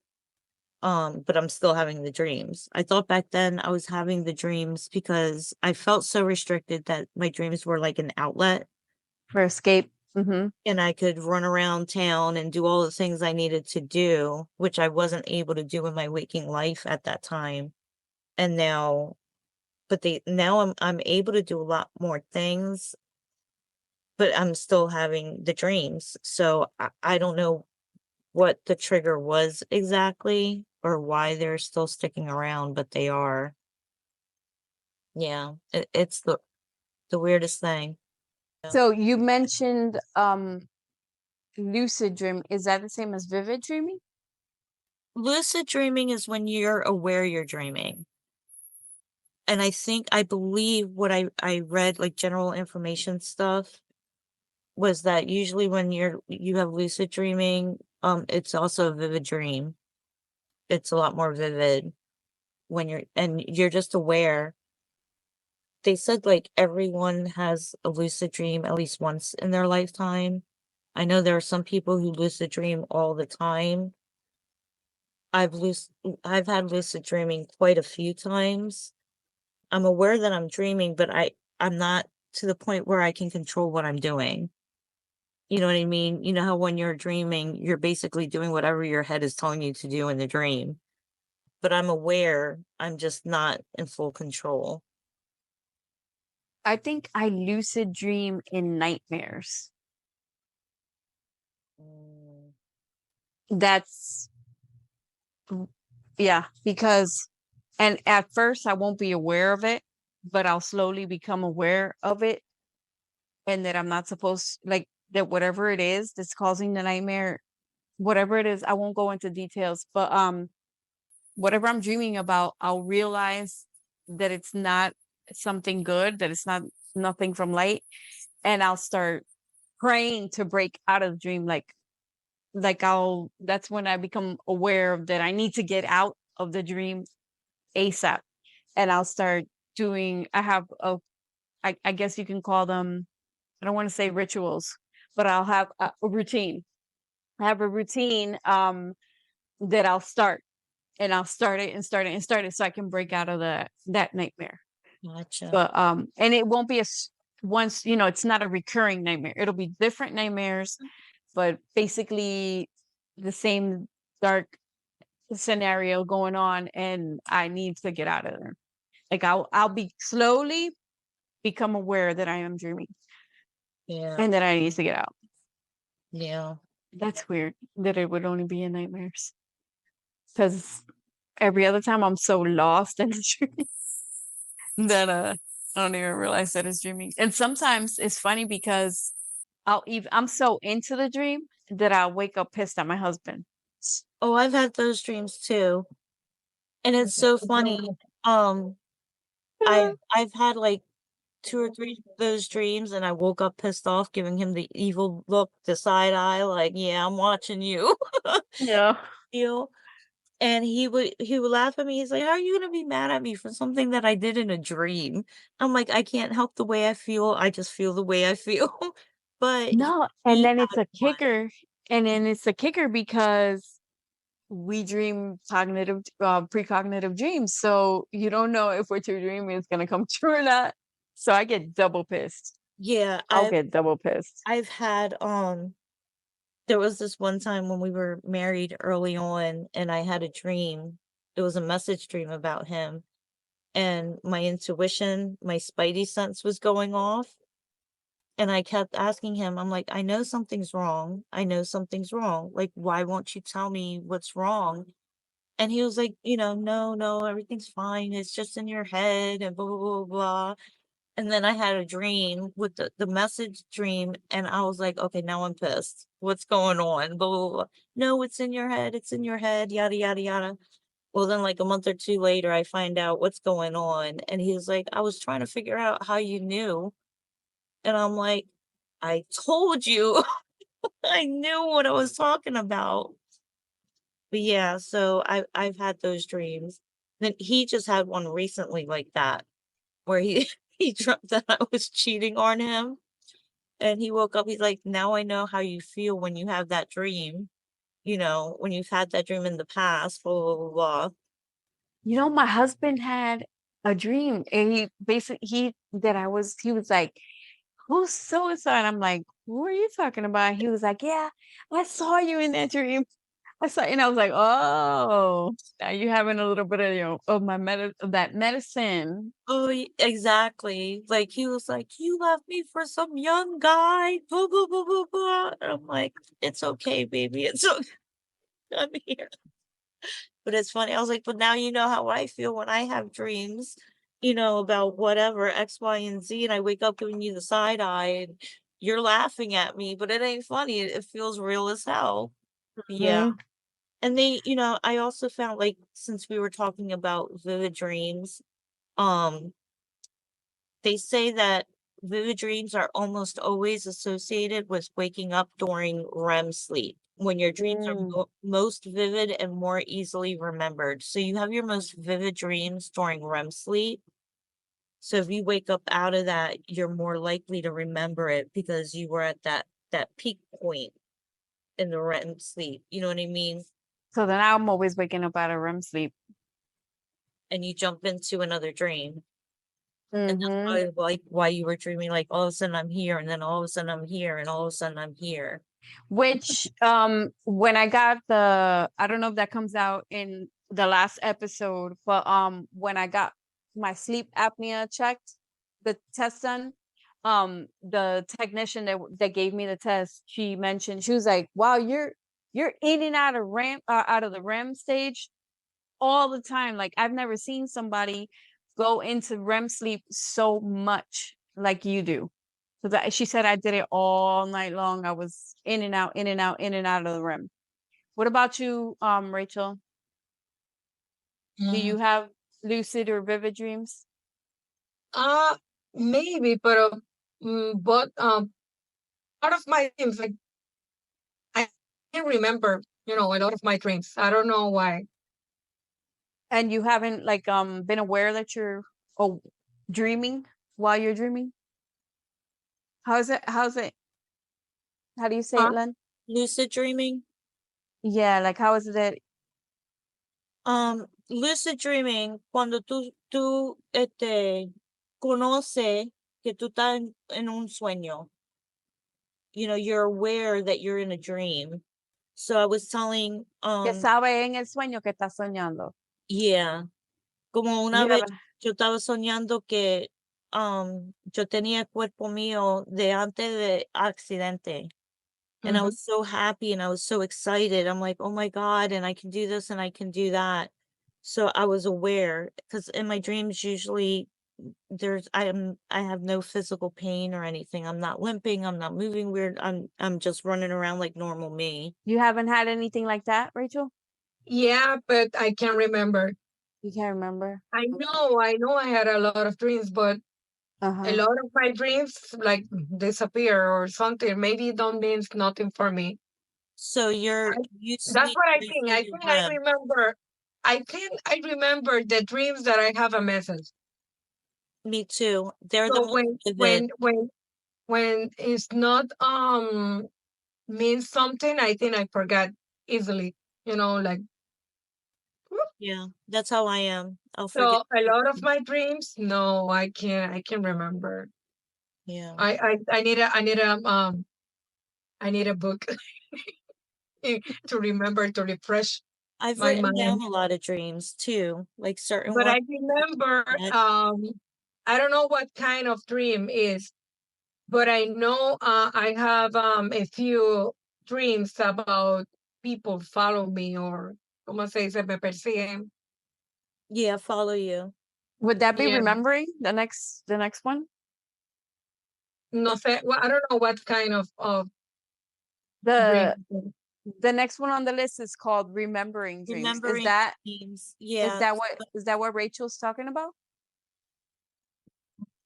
[SPEAKER 2] But I'm still having the dreams. I thought back then I was having the dreams because I felt so restricted that my dreams were like an outlet
[SPEAKER 1] For escape. Mm-hmm.
[SPEAKER 2] and I could run around town and do all the things I needed to do, which I wasn't able to do in my waking life at that time. And now, now I'm able to do a lot more things, but I'm still having the dreams. So I don't know what the trigger was exactly or why they're still sticking around, but they are. Yeah, it's the weirdest thing.
[SPEAKER 1] So you mentioned lucid dream. Is that the same as vivid dreaming?
[SPEAKER 2] Lucid dreaming is when you're aware you're dreaming. And I believe what I read, like general information stuff, was that usually when you have lucid dreaming, it's also a vivid dream. It's a lot more vivid when you're just aware. They said like everyone has a lucid dream at least once in their lifetime. I know there are some people who lucid dream all the time. I've had lucid dreaming quite a few times. I'm aware that I'm dreaming, but I'm not to the point where I can control what I'm doing. You know what I mean? You know how when you're dreaming, you're basically doing whatever your head is telling you to do in the dream. But I'm aware, I'm just not in full control.
[SPEAKER 1] I think I lucid dream in nightmares.
[SPEAKER 2] Mm.
[SPEAKER 1] That's yeah, because and at first I won't be aware of it, but I'll slowly become aware of it and that I'm not supposed like that whatever it is that's causing the nightmare, whatever it is, I won't go into details, but whatever I'm dreaming about, I'll realize that it's not something good, that it's not nothing from light, and I'll start praying to break out of the dream like I'll that's when I become aware of that I need to get out of the dream ASAP. And I'll start doing I have I guess you can call them I don't want to say rituals, but I'll have a routine. I have a routine that I'll start and I'll start it and start it and start it so I can break out of that nightmare.
[SPEAKER 2] Gotcha.
[SPEAKER 1] But and it won't be once, it's not a recurring nightmare. It'll be different nightmares, but basically the same dark scenario going on and I need to get out of there. Like I'll be slowly become aware that I am dreaming
[SPEAKER 2] Yeah.
[SPEAKER 1] and that I need to get out.
[SPEAKER 2] Yeah.
[SPEAKER 1] That's weird that it would only be in nightmares. Because every other time I'm so lost in the dream that I don't even realize that it's dreaming. And sometimes it's funny because I'm so into the dream that I'll wake up pissed at my husband.
[SPEAKER 2] Oh, I've had those dreams too. And it's so funny. I've had like 2 or 3 of those dreams and I woke up pissed off, giving him the evil look, the side eye, like, "Yeah, I'm watching you."
[SPEAKER 1] Yeah.
[SPEAKER 2] You And he would laugh at me. He's like, "How are you gonna be mad at me for something that I did in a dream?" I'm like, "I can't help the way I feel. I just feel the way I feel." But
[SPEAKER 1] No, and
[SPEAKER 2] he
[SPEAKER 1] then it's
[SPEAKER 2] had
[SPEAKER 1] a
[SPEAKER 2] one.
[SPEAKER 1] kicker. And then it's a kicker because we dream precognitive dreams. So you don't know if what you're dreaming is gonna come true or not. So I get double pissed.
[SPEAKER 2] Yeah,
[SPEAKER 1] I'll get double pissed.
[SPEAKER 2] I've had, there was this one time when we were married early on, and I had a dream. It was a message dream about him, and my intuition, my spidey sense was going off, and I kept asking him, I'm like, "I know something's wrong. I know something's wrong. Like, why won't you tell me what's wrong?" And he was like, "No, no, everything's fine. It's just in your head and blah, blah, blah, blah." And then I had a dream with the message dream, and I was like, okay, now I'm pissed. What's going on? Blah, blah, blah. No, it's in your head. It's in your head. Yada, yada, yada. Well, then like a month or two later, I find out what's going on. And he was like, I was trying to figure out how you knew. And I'm like, I told you. I knew what I was talking about. But yeah, so I've had those dreams. Then he just had one recently like that, where he he dreamt that I was cheating on him, and he woke up, he's like, "Now I know how you feel when you have that dream, when you've had that dream in the past, blah, blah, blah, blah."
[SPEAKER 1] You know, my husband had a dream, and he was like, "Who's so and so?" And I'm like, "Who are you talking about?" He was like, "Yeah, I saw you in that dream. I saw," and I was like, "Oh, now you having a little bit of of that medicine."
[SPEAKER 2] Oh, exactly. Like he was like, "You left me for some young guy, blah, blah, blah, blah, blah." And I'm like, "It's okay, baby. It's okay. I'm here." But it's funny. I was like, "But now you know how I feel when I have dreams, about whatever X, Y, and Z, and I wake up giving you the side eye, and you're laughing at me, but it ain't funny. It feels real as hell." Yeah.
[SPEAKER 1] Mhm.
[SPEAKER 2] And I also found, like, since we were talking about vivid dreams, um, they say that vivid dreams are almost always associated with waking up during REM sleep, when your dreams are
[SPEAKER 1] Mm.
[SPEAKER 2] most vivid and more easily remembered. So you have your most vivid dreams during REM sleep. So if you wake up out of that, you're more likely to remember it because you were at that peak point in the REM sleep. You know what I mean?
[SPEAKER 1] So then I'm always waking up out of REM sleep.
[SPEAKER 2] And you jump into another dream. And that's
[SPEAKER 1] Mhm.
[SPEAKER 2] probably like why you were dreaming like all of a sudden I'm here, and then all of a sudden I'm here, and all of a sudden I'm here.
[SPEAKER 1] Which, when I got I don't know if that comes out in the last episode, but when I got my sleep apnea checked, the test done, the technician that gave me the test, she mentioned, she was like, "Wow, you're in and out of out of the REM stage all the time. Like I've never seen somebody go into REM sleep so much like you do." So that she said I did it all night long. I was in and out, in and out, in and out of the REM. What about you, Rachel? Do
[SPEAKER 3] Mm.
[SPEAKER 1] you have lucid or vivid dreams?
[SPEAKER 3] Uh, maybe, but part of my dreams, like I can remember, a lot of my dreams. I don't know why.
[SPEAKER 1] And you haven't like been aware that you're oh dreaming while you're dreaming? How's it? How do you say it,
[SPEAKER 3] Uh,
[SPEAKER 1] Len?
[SPEAKER 2] Lucid dreaming.
[SPEAKER 1] Yeah, like how is it that
[SPEAKER 2] Lucid dreaming, cuando tú conoce que tú estás en un sueño. You're aware that you're in a dream. So I was telling,
[SPEAKER 1] que sabe en el sueño que estás soñando?
[SPEAKER 2] yeah, como una
[SPEAKER 1] You
[SPEAKER 2] vez
[SPEAKER 1] haven't.
[SPEAKER 2] yo estaba soñando que yo tenía el cuerpo mío de antes de accidente. And I
[SPEAKER 3] mhm.
[SPEAKER 2] was so happy and I was so excited. I'm like, oh my God, and I can do this and I can do that. So I was aware because in my dreams, usually I have no physical pain or anything. I'm not limping, I'm not moving weird. I'm just running around like normal me.
[SPEAKER 1] You haven't had anything like that, Rachel?
[SPEAKER 3] Yeah, but I can't remember.
[SPEAKER 1] You can't remember?
[SPEAKER 3] I know I had a lot of dreams, but a
[SPEAKER 1] Uh-huh.
[SPEAKER 3] lot of my dreams like disappear or something. Maybe it don't means nothing for me.
[SPEAKER 2] So
[SPEAKER 3] I,
[SPEAKER 2] you
[SPEAKER 3] that's
[SPEAKER 2] sleep
[SPEAKER 3] what I think.
[SPEAKER 2] before
[SPEAKER 3] I
[SPEAKER 2] your
[SPEAKER 3] think I
[SPEAKER 2] REM.
[SPEAKER 3] remember. I remember the dreams that I have a message.
[SPEAKER 2] Me too. They're the
[SPEAKER 3] So
[SPEAKER 2] most vivid.
[SPEAKER 3] when it's not means something, I think I forgot easily. Like
[SPEAKER 2] Yeah, that's how I am. I'll forget.
[SPEAKER 3] so a lot of my dreams. No, I can't remember.
[SPEAKER 2] Yeah.
[SPEAKER 3] I need a book to remember to refresh
[SPEAKER 2] I've
[SPEAKER 3] my
[SPEAKER 2] written
[SPEAKER 3] mind.
[SPEAKER 2] down a lot of dreams too, like certain
[SPEAKER 3] But
[SPEAKER 2] ones.
[SPEAKER 3] I remember,
[SPEAKER 2] That
[SPEAKER 3] I don't know what kind of dream is, but I know I have a few dreams about people follow me or, ¿cómo se dice? Me persiguen.
[SPEAKER 2] Yeah, follow you.
[SPEAKER 1] Would that be
[SPEAKER 3] Yeah.
[SPEAKER 1] remembering the next one?
[SPEAKER 3] No sé, well, I don't know what kind of
[SPEAKER 1] The
[SPEAKER 3] dream.
[SPEAKER 1] the next one on the list is called remembering dreams.
[SPEAKER 2] Remembering dreams.
[SPEAKER 1] Is
[SPEAKER 2] Yeah.
[SPEAKER 1] that what Rachel's talking about?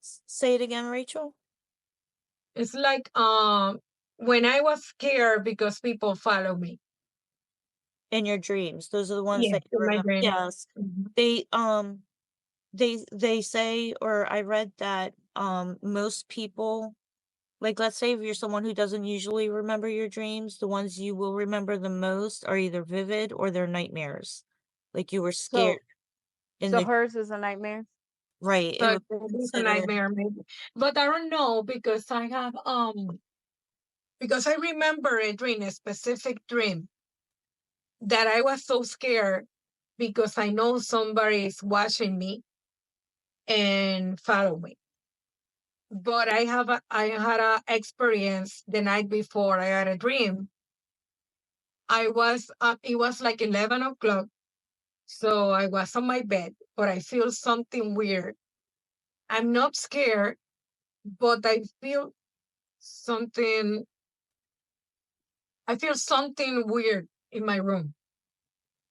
[SPEAKER 2] Say it again, Rachel.
[SPEAKER 3] It's like when I was scared because people follow me.
[SPEAKER 2] In your dreams. Those are the ones
[SPEAKER 3] Yes,
[SPEAKER 2] that you
[SPEAKER 3] in my
[SPEAKER 2] remember.
[SPEAKER 3] dream.
[SPEAKER 2] Yes.
[SPEAKER 3] Mhm.
[SPEAKER 2] They say, or I read that most people, like, let's say if you're someone who doesn't usually remember your dreams, the ones you will remember the most are either vivid or they're nightmares. Like you were scared in
[SPEAKER 1] So
[SPEAKER 2] the
[SPEAKER 1] hers is a nightmare.
[SPEAKER 2] right. It
[SPEAKER 3] So
[SPEAKER 2] would be
[SPEAKER 3] it's a
[SPEAKER 2] considered
[SPEAKER 3] nightmare, maybe. But I don't know because because I remember a dream, a specific dream, that I was so scared because I know somebody is watching me and follow me. But I had a experience the night before. I had a dream. It was like 11 o'clock, so I was on my bed, but I feel something weird. I'm not scared, but something. I feel something weird in my room.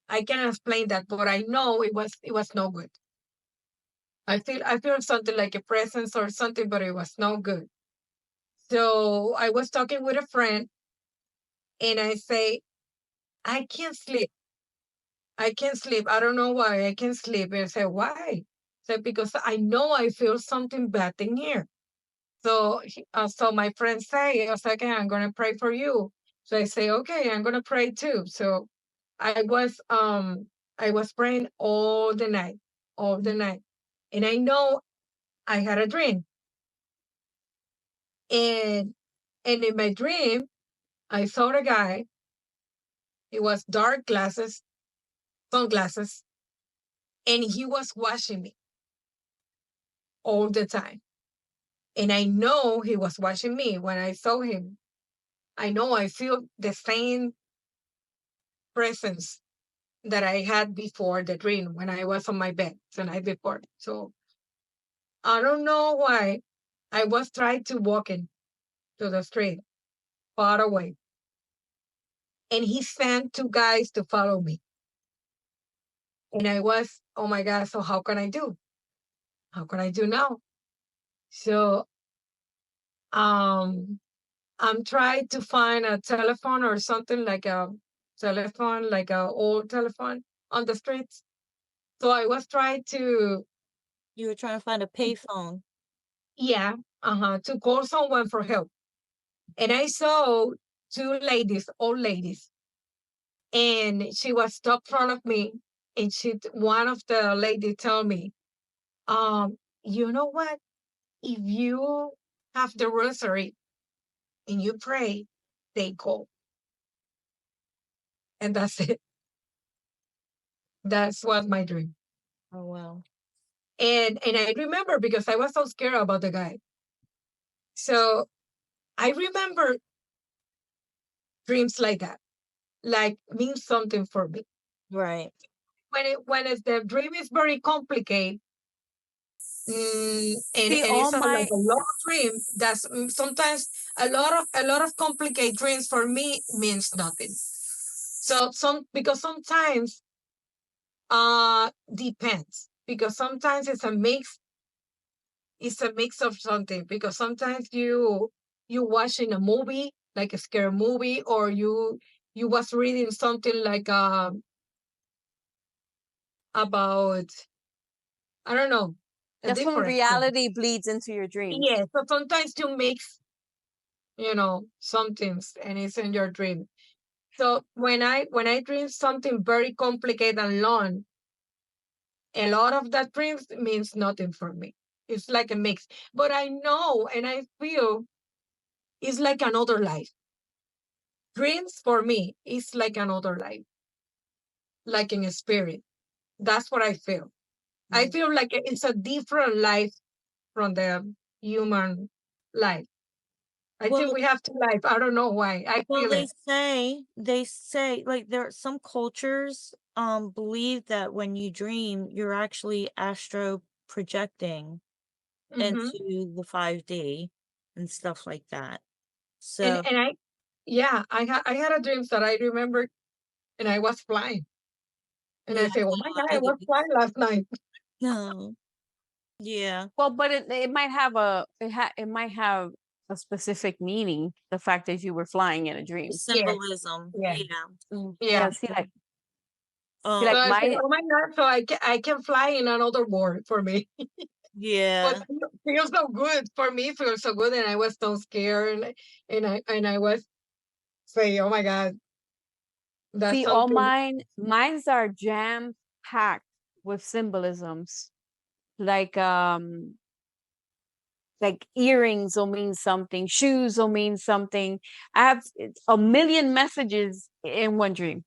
[SPEAKER 3] I can't explain that, but I know it was no good. I feel something like a presence or something, but it was no good. So I was talking with a friend and I say, I can't sleep. I can't sleep. I don't know why I can't sleep. And I say, why? I said, because I know I feel something bad in here. So my friend say, I was like, okay, I'm gonna pray for you. So I say, okay, I'm gonna pray too. So I was I was praying all the night, all the night. And I know I had a dream. And in my dream, I saw the guy. It was dark glasses, sunglasses, and he was watching me all the time. And I know he was watching me when I saw him. I know I feel the same presence that I had before the dream when I was on my bed the night before. So I don't know why I was trying to walk in to the street far away. And he sent two guys to follow me. And I was, oh my God, so how can I do? How can I do now? So um I'm trying to find a telephone or something like a telephone, like a old telephone on the streets. So I was trying to,
[SPEAKER 2] you were trying to find a payphone.
[SPEAKER 3] yeah, to call someone for help. And I saw two ladies, old ladies, and she was stopped in front of me. And one of the ladies told me, you know what? If you have the rosary and you pray, they call. And that's it. That's what my dream.
[SPEAKER 2] Oh wow.
[SPEAKER 3] And I remember because I was so scared about the guy. So I remember dreams like that, like means something for me.
[SPEAKER 2] Right.
[SPEAKER 3] The dream is very complicated, and
[SPEAKER 1] See,
[SPEAKER 3] it's
[SPEAKER 1] all
[SPEAKER 3] like
[SPEAKER 1] my
[SPEAKER 3] a long dream. That's sometimes a lot of complicated dreams for me means nothing. So because sometimes depends, because sometimes it's a mix of something, because sometimes you watching a movie like a scary movie, or you was reading something like about, I don't know, a
[SPEAKER 1] that's when
[SPEAKER 3] different thing.
[SPEAKER 1] reality bleeds into your dreams.
[SPEAKER 3] Yeah, so sometimes you mix, some things, and it's in your dream. So when I dream something very complicated and long, a lot of that dreams means nothing for me. It's like a mix, but I know and I feel it's like another life. Dreams for me is like another life, like in a spirit. That's what I feel. I feel like it's a different life from the human life. I think
[SPEAKER 2] Well,
[SPEAKER 3] we have two life. I don't know why. I feel it.
[SPEAKER 2] they say like there are some cultures believe that when you dream, you're actually astro projecting
[SPEAKER 3] Hmm.
[SPEAKER 2] into the 5D. and stuff like that.
[SPEAKER 3] And
[SPEAKER 2] So
[SPEAKER 3] I had a dream that I remember, and I was flying, and I
[SPEAKER 2] yeah,
[SPEAKER 3] said, "Oh my God, I
[SPEAKER 2] it
[SPEAKER 3] was
[SPEAKER 2] is.
[SPEAKER 3] flying last night."
[SPEAKER 2] No, yeah,
[SPEAKER 1] Well, but it might have it might have a specific meaning. The fact that you were flying in a dream.
[SPEAKER 3] Yeah,
[SPEAKER 2] symbolism.
[SPEAKER 3] yeah,
[SPEAKER 2] Yeah.
[SPEAKER 3] yeah.
[SPEAKER 1] Yeah. See,
[SPEAKER 3] So
[SPEAKER 2] Um,
[SPEAKER 1] like
[SPEAKER 3] I said,
[SPEAKER 1] my
[SPEAKER 3] "Oh my God!" So I can fly in another world for me, but
[SPEAKER 2] yeah.
[SPEAKER 3] feels so good for me. Feels so good, and I was so scared, and I was saying, "Oh my God, that's
[SPEAKER 1] see all
[SPEAKER 3] something."
[SPEAKER 1] mine's are jam packed with symbolisms. Like earrings will mean something, shoes will mean something. I have a million messages in one dream.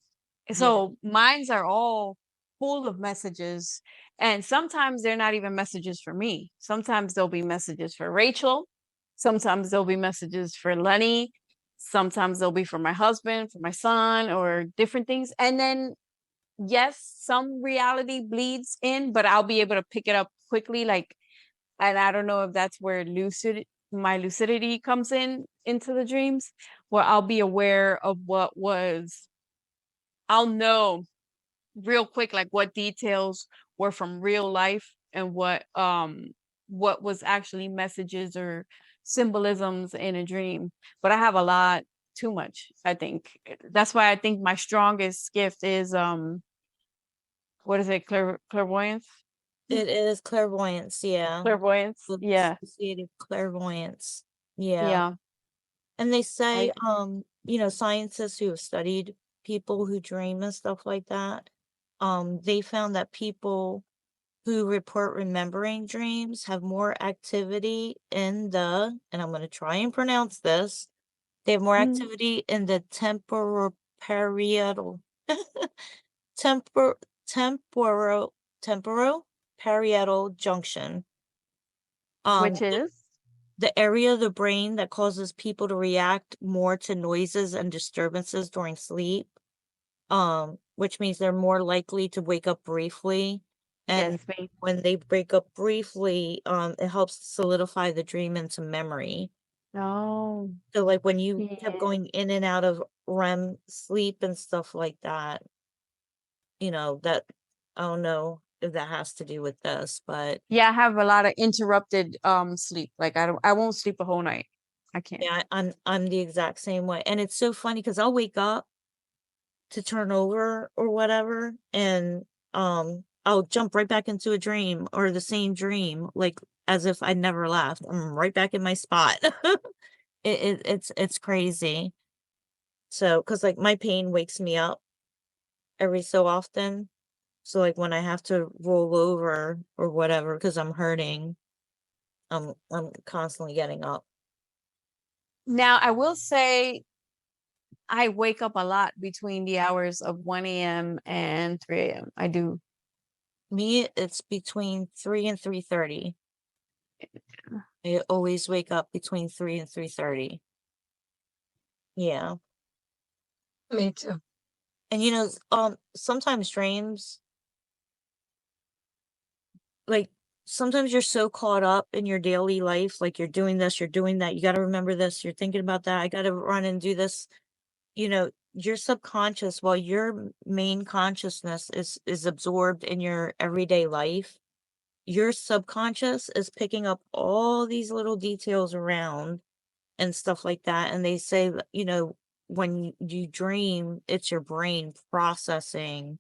[SPEAKER 2] Yeah.
[SPEAKER 1] So mine's are all full of messages. And sometimes they're not even messages for me. Sometimes there'll be messages for Rachel. Sometimes there'll be messages for Lenny. Sometimes they'll be for my husband, for my son, or different things. And then, yes, some reality bleeds in, but I'll be able to pick it up quickly. Like, and I don't know if that's where my lucidity comes into the dreams, where I'll be aware of I'll know real quick, like what details were from real life and what was actually messages or symbolisms in a dream. But I have a lot, too much, I think. That's why I think my strongest gift is what is it, clairvoyance?
[SPEAKER 2] It is clairvoyance, yeah.
[SPEAKER 1] Clairvoyance. Yeah.
[SPEAKER 2] Associated clairvoyance. Yeah.
[SPEAKER 1] Yeah.
[SPEAKER 2] And they say,
[SPEAKER 1] I
[SPEAKER 2] scientists who have studied people who dream and stuff like that, they found that people who report remembering dreams have more activity in and I'm going to try and pronounce this, they have more
[SPEAKER 1] mm,
[SPEAKER 2] activity in the temporoparietal, tempor, temporo parietal junction.
[SPEAKER 1] which
[SPEAKER 2] The
[SPEAKER 1] is
[SPEAKER 2] the area of the brain that causes people to react more to noises and disturbances during sleep, which means they're more likely to wake up briefly. And
[SPEAKER 1] yes, me.
[SPEAKER 2] when they wake up briefly, it helps solidify the dream into memory.
[SPEAKER 1] Oh,
[SPEAKER 2] So, like when you kept
[SPEAKER 1] yeah.
[SPEAKER 2] going in and out of REM sleep and stuff like that, that I don't know if that has to do with this, but
[SPEAKER 1] Yeah, I have a lot of interrupted sleep. Like I won't sleep a whole night. I can't.
[SPEAKER 2] yeah, I'm the exact same way. And it's so funny because I'll wake up to turn over or whatever, and I'll jump right back into a dream or the same dream, like as if I never left. I'm right back in my spot. It's crazy. So, because like my pain wakes me up every so often. So like when I have to roll over or whatever because I'm hurting, I'm constantly getting up.
[SPEAKER 1] Now, I will say I wake up a lot between the hours of 1 a.m. and 3 a.m. I do.
[SPEAKER 2] Me, it's between 3 and 3:30. I always wake up between 3 and 3:30. Yeah.
[SPEAKER 3] Me too.
[SPEAKER 2] And sometimes dreams, like sometimes you're so caught up in your daily life, like you're doing this, you're doing that, you got to remember this, you're thinking about that, I got to run and do this. Your subconscious, while your main consciousness is absorbed in your everyday life, your subconscious is picking up all these little details around and stuff like that. And they say that, when you dream, it's your brain processing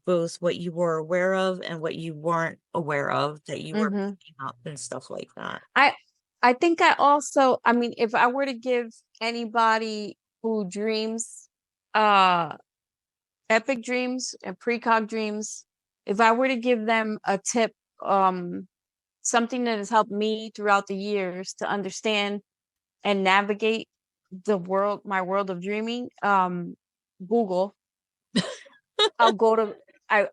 [SPEAKER 2] both what you were aware of and what you weren't aware of that you were
[SPEAKER 1] Hmm.
[SPEAKER 2] picking up and stuff like that.
[SPEAKER 1] I I think I also, I mean, if I were to give anybody who dreams uh epic dreams and precog dreams, if I were to give them a tip, something that has helped me throughout the years to understand and navigate my world of dreaming, Google. I'll go to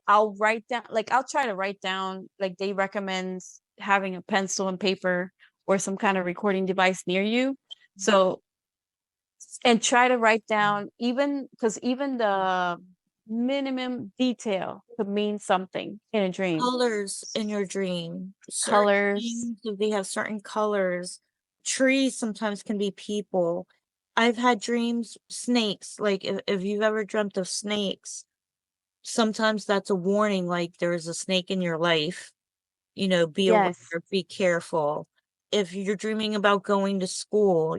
[SPEAKER 1] I'll write down, like I'll try to write down, like they recommend having a pencil and paper or some kind of recording device near you. So, and try to write down, even because even the minimum detail could mean something in a dream.
[SPEAKER 2] Colors in your dream, certain
[SPEAKER 1] Colors.
[SPEAKER 2] things, if they have certain colors, trees sometimes can be people. I've had dreams, snakes, like if you've ever dreamt of snakes, sometimes that's a warning, like there's a snake in your life, be aware,
[SPEAKER 1] Yes.
[SPEAKER 2] be careful. If you're dreaming about going to school,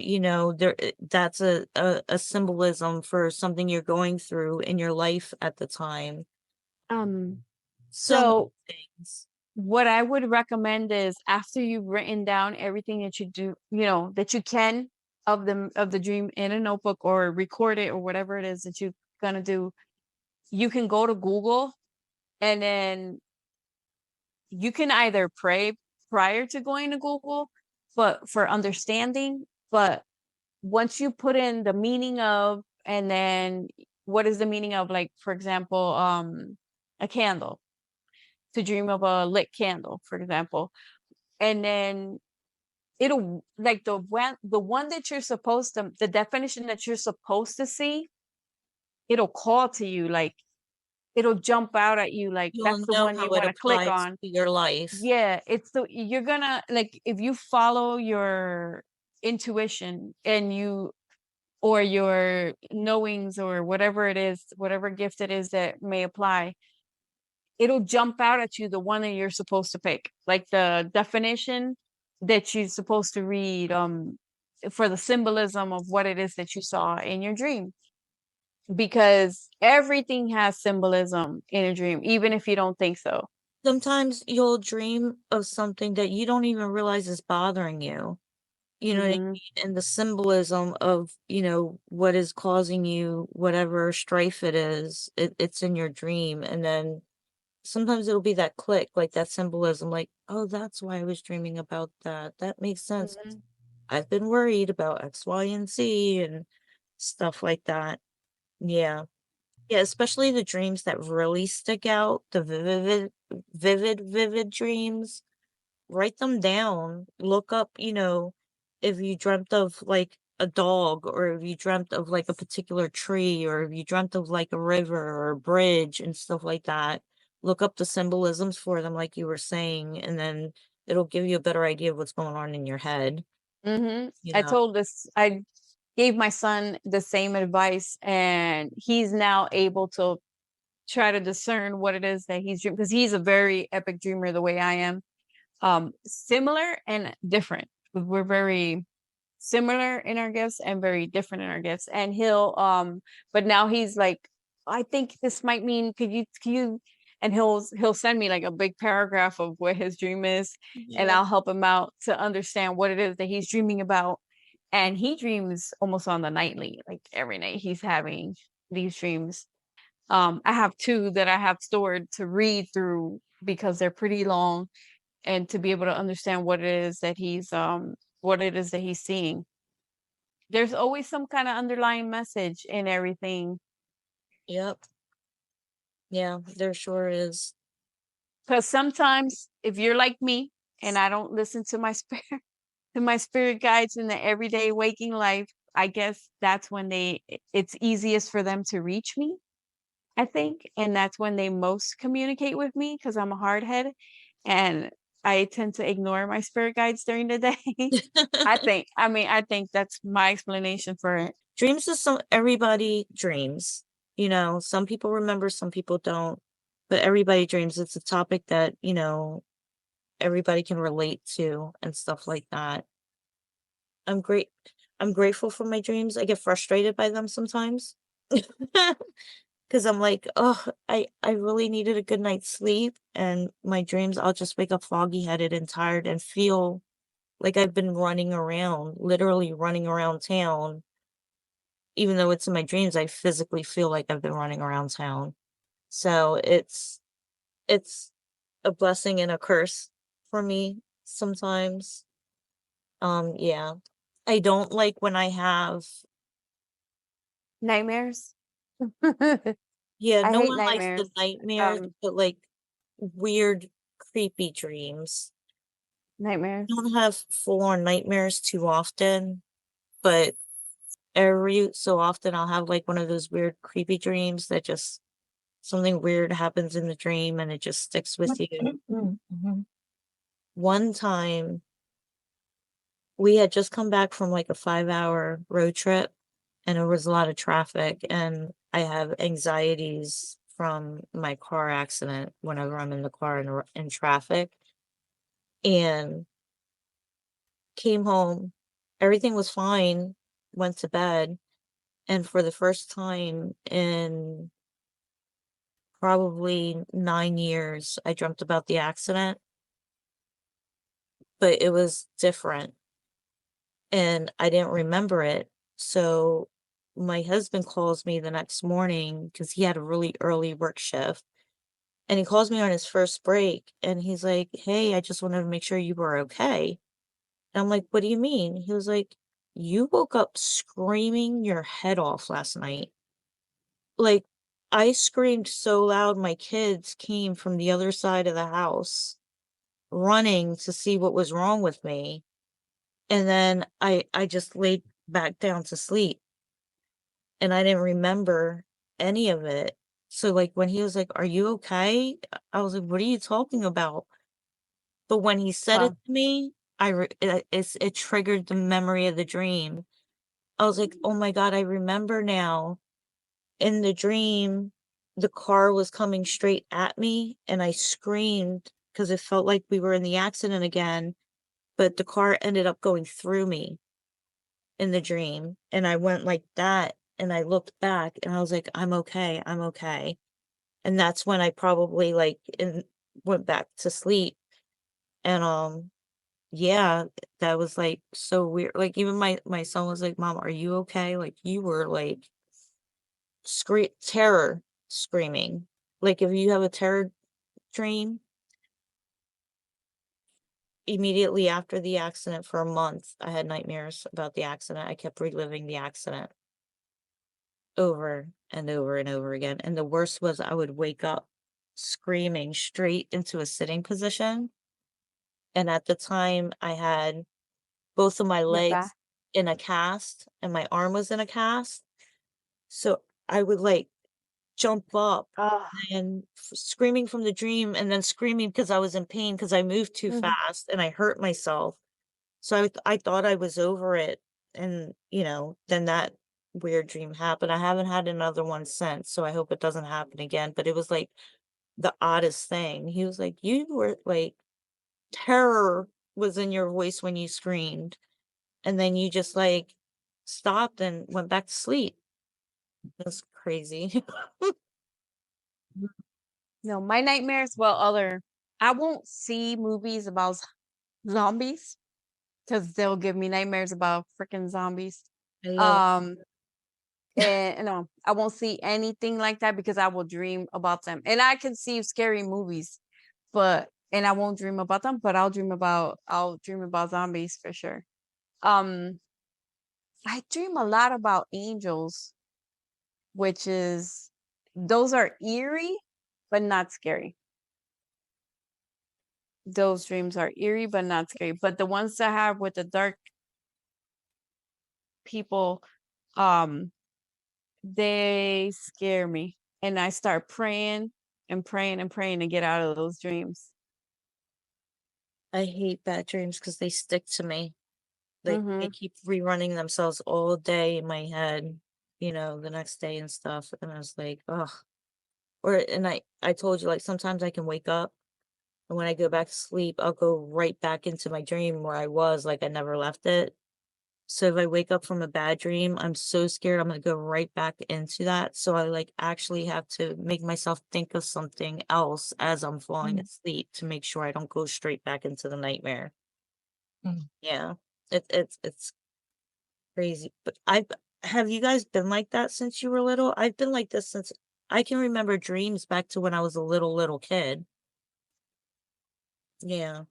[SPEAKER 2] that's a symbolism for something you're going through in your life at the time. So many
[SPEAKER 1] So
[SPEAKER 2] things.
[SPEAKER 1] what I would recommend is after you've written down everything that you do, that you can of the dream in a notebook or record it or whatever it is that you're gonna do, you can go to Google and then you can either pray prior to going to Google, but for understanding, but once you put in the meaning of, and then what is the meaning of, like, for example, a candle, to dream of a lit candle, for example, and then it'll like the one that you're supposed to, the definition that you're supposed to see, it'll call to you, like it'll jump out at you, like
[SPEAKER 2] You'll
[SPEAKER 1] that's the
[SPEAKER 2] know
[SPEAKER 1] one you
[SPEAKER 2] how it
[SPEAKER 1] want to click
[SPEAKER 2] applies
[SPEAKER 1] on.
[SPEAKER 2] to your life.
[SPEAKER 1] Yeah, you're gonna, like, if you follow your intuition and you, or your knowings, or whatever it is, whatever gift it is that may apply, it'll jump out at you the one that you're supposed to pick, like the definition that you're supposed to read, for the symbolism of what it is that you saw in your dream, because everything has symbolism in a dream, even if you don't think so.
[SPEAKER 2] Sometimes you'll dream of something that you don't even realize is bothering you. You know what I
[SPEAKER 1] Hmm.
[SPEAKER 2] mean? And the symbolism of, what is causing you whatever strife it is, it's in your dream. And then sometimes it'll be that click, like that symbolism, like, oh, that's why I was dreaming about that. That makes sense.
[SPEAKER 1] Hmm.
[SPEAKER 2] I've been worried about X, Y, and Z and stuff like that. Yeah. Yeah, especially the dreams that really stick out, the vivid dreams. Write them down. Look up, if you dreamt of like a dog, or if you dreamt of like a particular tree, or if you dreamt of like a river or a bridge and stuff like that. Look up the symbolisms for them, like you were saying, and then it'll give you a better idea of what's going on in your head,
[SPEAKER 1] Hmm.
[SPEAKER 2] you
[SPEAKER 1] I
[SPEAKER 2] know.
[SPEAKER 1] told this, I gave my son the same advice, and he's now able to try to discern what it is that he's dreaming, because he's a very epic dreamer the way I am. Similar and different. We're very similar in our gifts and very different in our gifts. And he'll but now he's like, I think this might mean, could you, and he'll send me like a big paragraph of what his dream is, and
[SPEAKER 2] Yeah.
[SPEAKER 1] I'll help him out to understand what it is that he's dreaming about. And he dreams almost on the nightly, like every night he's having these dreams. I have two that I have stored to read through because they're pretty long, and to be able to understand what it is that he's seeing. There's always some kind of underlying message in everything.
[SPEAKER 2] Yep. Yeah, there sure is.
[SPEAKER 1] Because sometimes if you're like me and I don't listen to my spirit, to my spirit guides in the everyday waking life, I guess that's when it's easiest for them to reach me, I think. And that's when they most communicate with me, because I'm a hardhead and I tend to ignore my spirit guides during the day. I think that's my explanation for it.
[SPEAKER 2] Dreams is everybody dreams. Some people remember, some people don't, but everybody dreams. It's a topic that, everybody can relate to and stuff like that. I'm great. I'm grateful for my dreams. I get frustrated by them sometimes. Because I'm like, oh, I really needed a good night's sleep. And my dreams, I'll just wake up foggy headed and tired and feel like I've been running around, literally running around town. Even though it's in my dreams, I physically feel like I've been running around town. So it's a blessing and a curse for me sometimes. Yeah. I don't like when I have,
[SPEAKER 1] Nightmares.
[SPEAKER 2] yeah,
[SPEAKER 1] I
[SPEAKER 2] no
[SPEAKER 1] hate
[SPEAKER 2] one likes the
[SPEAKER 1] nightmares.
[SPEAKER 2] nightmares,
[SPEAKER 1] Um,
[SPEAKER 2] but like weird, creepy dreams. I
[SPEAKER 1] Nightmares.
[SPEAKER 2] don't have full on nightmares too often, but every so often I'll have like one of those weird, creepy dreams that just something weird happens in the dream and it just sticks with you.
[SPEAKER 3] Mhm.
[SPEAKER 2] One time, we had just come back from like a 5-hour road trip, and there was a lot of traffic, and I have anxieties from my car accident whenever I'm in the car in traffic. And came home, everything was fine, went to bed, and for the first time in probably 9 years, I dreamt about the accident, but it was different, and I didn't remember it. So my husband calls me the next morning because he had a really early work shift, and he calls me on his first break, and he's like, "Hey, I just wanted to make sure you were okay." And I'm like, "What do you mean?" He was like, "You woke up screaming your head off last night." Like, I screamed so loud, my kids came from the other side of the house running to see what was wrong with me. And then I just laid back down to sleep, and I didn't remember any of it. So, like, when he was like, "Are you okay?" I was like, "What are you talking about?" But when he said it
[SPEAKER 1] Wow.
[SPEAKER 2] to me, it triggered the memory of the dream. I was like, "Oh my god, I remember now." In the dream, the car was coming straight at me, and I screamed because it felt like we were in the accident again, but the car ended up going through me in the dream, and I went like that, and I looked back, and I was like, "I'm okay, I'm okay." And that's when I probably, like, went back to sleep, and, yeah, that was, like, so weird. Like, even my son was like, "Mom, are you okay?" Like, you were, like, terror screaming. Like, if you have a terror dream, immediately after the accident for a month, I had nightmares about the accident. I kept reliving the accident over and over and over again, and the worst was I would wake up screaming straight into a sitting position, and at the time, I had both of my
[SPEAKER 1] Your back.
[SPEAKER 2] legs in a cast, and my arm was in a cast, so I would, like, jump up
[SPEAKER 1] Oh.
[SPEAKER 2] and screaming from the dream, and then screaming because I was in pain because I moved too
[SPEAKER 1] Mhm.
[SPEAKER 2] fast and I hurt myself. So I thought I was over it, and, then that weird dream happened. I haven't had another one since, so I hope it doesn't happen again, but it was, like, the oddest thing. He was like, "You were, like, terror was in your voice when you screamed, and then you just, like, stopped and went back to sleep." It was crazy.
[SPEAKER 1] No, my nightmares, well, other I won't see movies about zombies because they'll give me nightmares about freaking zombies.
[SPEAKER 2] I love
[SPEAKER 1] Um, and no, I won't see anything like that because I will dream about them. And I can see scary movies, but and I won't dream about them, but I'll dream about zombies for sure. Um, I dream a lot about angels, which is those are eerie, but not scary. Those dreams are eerie, but not scary. But the ones I have with the dark people, um, they scare me. And I start praying and praying and praying to get out of those dreams.
[SPEAKER 2] I hate bad dreams because they stick to me. They
[SPEAKER 1] Mhm.
[SPEAKER 2] keep rerunning themselves all day in my head, the next day and stuff, and I was like, "Ugh." I told you, like, sometimes I can wake up, and when I go back to sleep, I'll go right back into my dream where I was, like, I never left it. So if I wake up from a bad dream, I'm so scared I'm gonna go right back into that, so I, like, actually have to make myself think of something else as I'm falling
[SPEAKER 1] Mhm.
[SPEAKER 2] asleep to make sure I don't go straight back into the nightmare.
[SPEAKER 3] Mm.
[SPEAKER 2] Yeah. It's crazy, but I've have you guys been like that since you were little? I've been like this since I can remember dreams back to when I was a little kid. Yeah.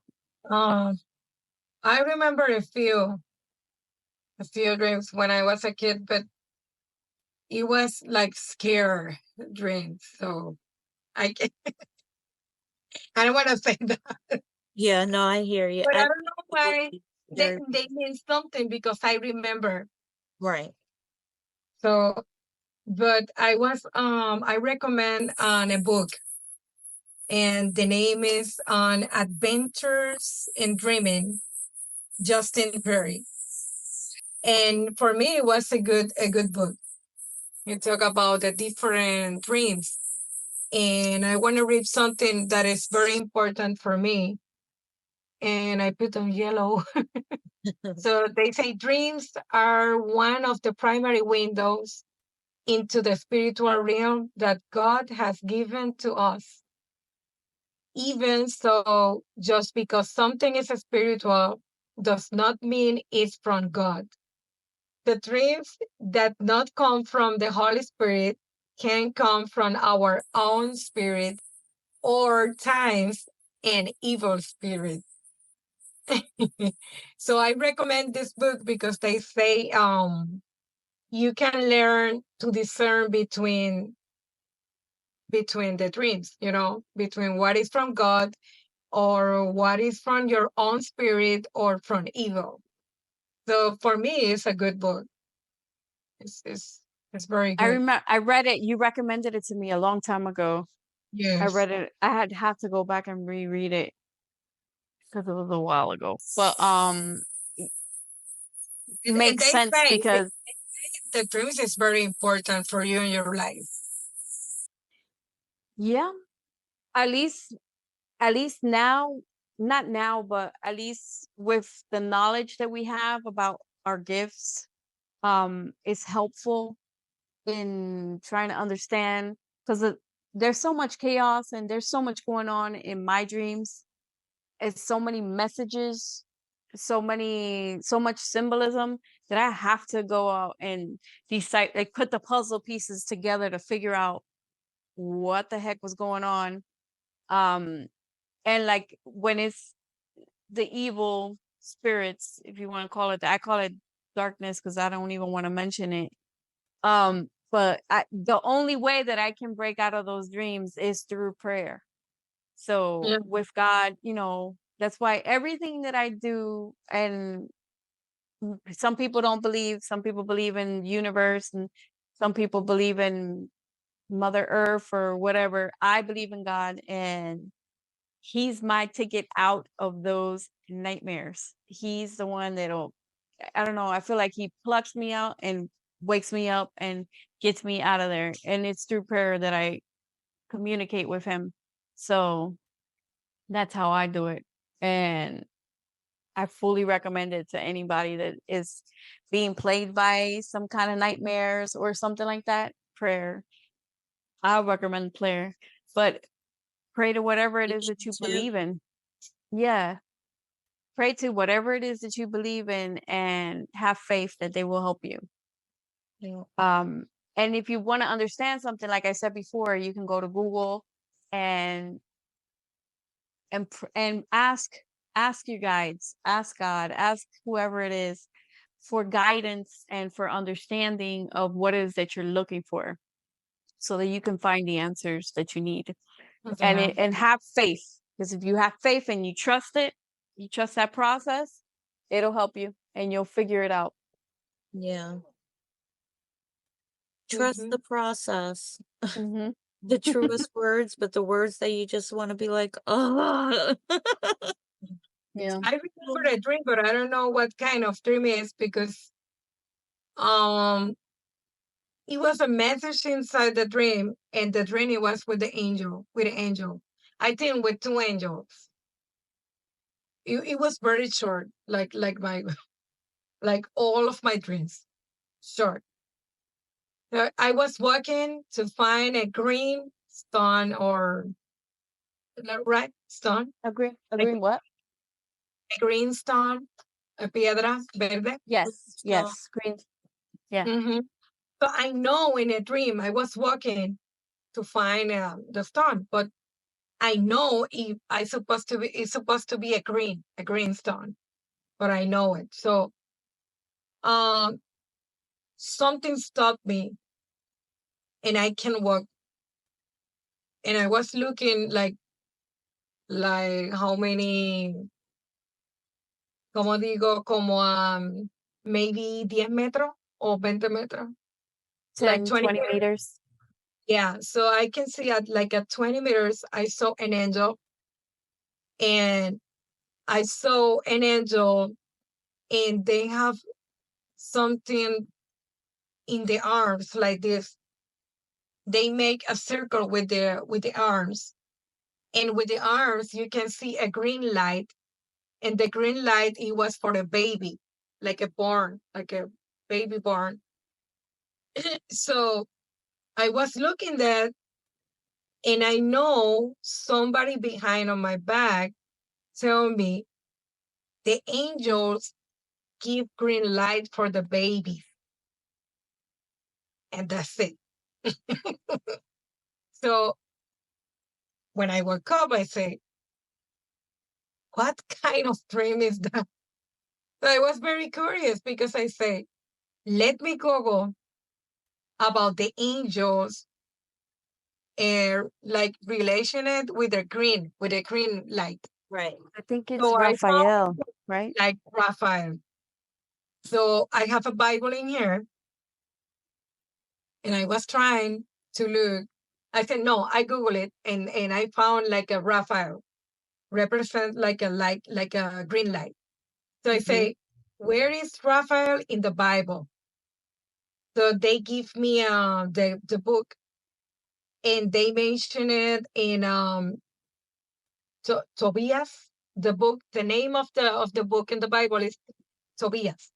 [SPEAKER 3] Um, I remember a few dreams when I was a kid, but it was like scare dreams. So I I don't want to say that,
[SPEAKER 2] Yeah, no, I hear you.
[SPEAKER 3] but I
[SPEAKER 2] I
[SPEAKER 3] don't know why they
[SPEAKER 2] very
[SPEAKER 3] they mean something because I remember.
[SPEAKER 2] right.
[SPEAKER 3] So, but I recommend on a book, and the name is on Adventures in Dreaming Justin Perry. And for me, it was a good book. You talk about the different dreams. And I want to read something that is very important for me. And I put on yellow. So they say dreams are one of the primary windows into the spiritual realm that God has given to us. Even so, just because something is spiritual does not mean it's from God. The dreams that not come from the Holy Spirit can come from our own spirit or times an evil spirit. So I recommend this book because they say you can learn to discern between the dreams, between what is from God or what is from your own spirit or from evil. So for me, it's a good book. It's very
[SPEAKER 1] I
[SPEAKER 3] good.
[SPEAKER 1] remember I read it. You recommended it to me a long time ago. I
[SPEAKER 3] Yes.
[SPEAKER 1] read it. I had to go back and reread it because it was a while ago. But it
[SPEAKER 3] And
[SPEAKER 1] makes
[SPEAKER 3] they
[SPEAKER 1] sense
[SPEAKER 3] say
[SPEAKER 1] because
[SPEAKER 3] the dreams is very important for you in your life.
[SPEAKER 1] yeah, at least now, not now, but at least with the knowledge that we have about our gifts, it's helpful in trying to understand because there's so much chaos and there's so much going on in my dreams. It's so many messages, so much symbolism that I have to go out and decide, like put the puzzle pieces together to figure out what the heck was going on. Um, and like when it's the evil spirits, if you want to call it that, I call it darkness because I don't even want to mention it. But the only way that I can break out of those dreams is through prayer. So
[SPEAKER 3] Yeah.
[SPEAKER 1] with God, that's why everything that I do, and some people don't believe, some people believe in universe, and some people believe in Mother Earth or whatever. I believe in God, and He's my ticket out of those nightmares. He's the one that'll, I don't know, I feel like He plucks me out and wakes me up and gets me out of there. And it's through prayer that I communicate with Him. So that's how I do it. And I fully recommend it to anybody that is being plagued by some kind of nightmares or something like that. Prayer. I recommend prayer. But pray to whatever it is that you believe in. Yeah. Pray to whatever it is that you believe in and have faith that they will help you.
[SPEAKER 2] Yeah.
[SPEAKER 1] And if you want to understand something, like I said before, you can go to Google and ask your guides, ask God, ask whoever it is for guidance and for understanding of what it is that you're looking for, so that you can find the answers that you need.
[SPEAKER 3] Yeah.
[SPEAKER 1] And have faith, because if you have faith and you trust it, you trust that process, it'll help you and you'll figure it out.
[SPEAKER 2] Yeah. Trust
[SPEAKER 3] Mhm.
[SPEAKER 2] the process.
[SPEAKER 1] Hmm.
[SPEAKER 2] The truest words, but the words that you just want to be like, oh.
[SPEAKER 1] Yeah.
[SPEAKER 3] I remember a dream, but I don't know what kind of dream it is because it was a message inside the dream, and the dream it was with the angel, I think with two angels. It was very short, like my like all of my dreams, short. I was walking to find a green stone or right stone, like
[SPEAKER 1] Agree what?
[SPEAKER 3] a green stone, a piedra verde.
[SPEAKER 1] Yes.
[SPEAKER 2] So,
[SPEAKER 1] Green. Yeah.
[SPEAKER 3] Mm-hmm. So I know in a dream I was walking to find the stone, but I know if it's supposed to be a green stone, but I know it. So um, something stopped me, and I can walk. And I was looking like how many, como digo, como maybe 10 metros or 20 metros, like
[SPEAKER 1] 10,
[SPEAKER 3] 20
[SPEAKER 1] 20
[SPEAKER 3] meters.
[SPEAKER 1] meters.
[SPEAKER 3] Yeah, so I can see at 20 meters, I saw an angel, and I saw an angel and they have something in the arms like this. They make a circle with the arms, and with the arms you can see a green light, and the green light, it was for a baby, like a baby born. So I was looking that, and I know somebody behind on my back tell me the angels give green light for the baby, and that's it. So when I woke up, I say, what kind of dream is that? So I was very curious because I say, let me Google about the angels and like relationed with the green, light.
[SPEAKER 2] Right.
[SPEAKER 1] I think it's
[SPEAKER 3] So I found
[SPEAKER 1] Raphael, right?
[SPEAKER 3] like Raphael. So I have a Bible in here, and I was trying to look. I said, no, I Google it, and I found like a Raphael represent like a green light. So I
[SPEAKER 1] Mhm.
[SPEAKER 3] say, where is Raphael in the Bible? So they give me the book, and they mention it in Tobias. The book, the name of the book in the Bible is Tobias.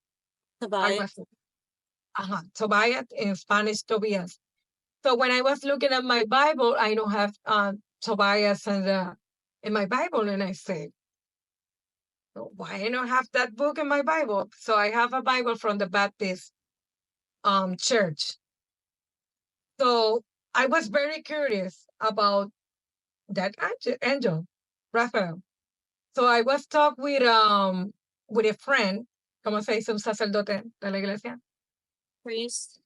[SPEAKER 3] Algo
[SPEAKER 2] Tobias.
[SPEAKER 3] así. Tobias, in Spanish, Tobias. So when I was looking at my Bible, I don't have Tobias in my Bible, and I said, why I don't have that book in my Bible? So I have a Bible from the Baptist church. So I was very curious about that angel, Raphael. So I was talking with a friend, como se dice, un sacerdote de la iglesia.
[SPEAKER 2] Priest.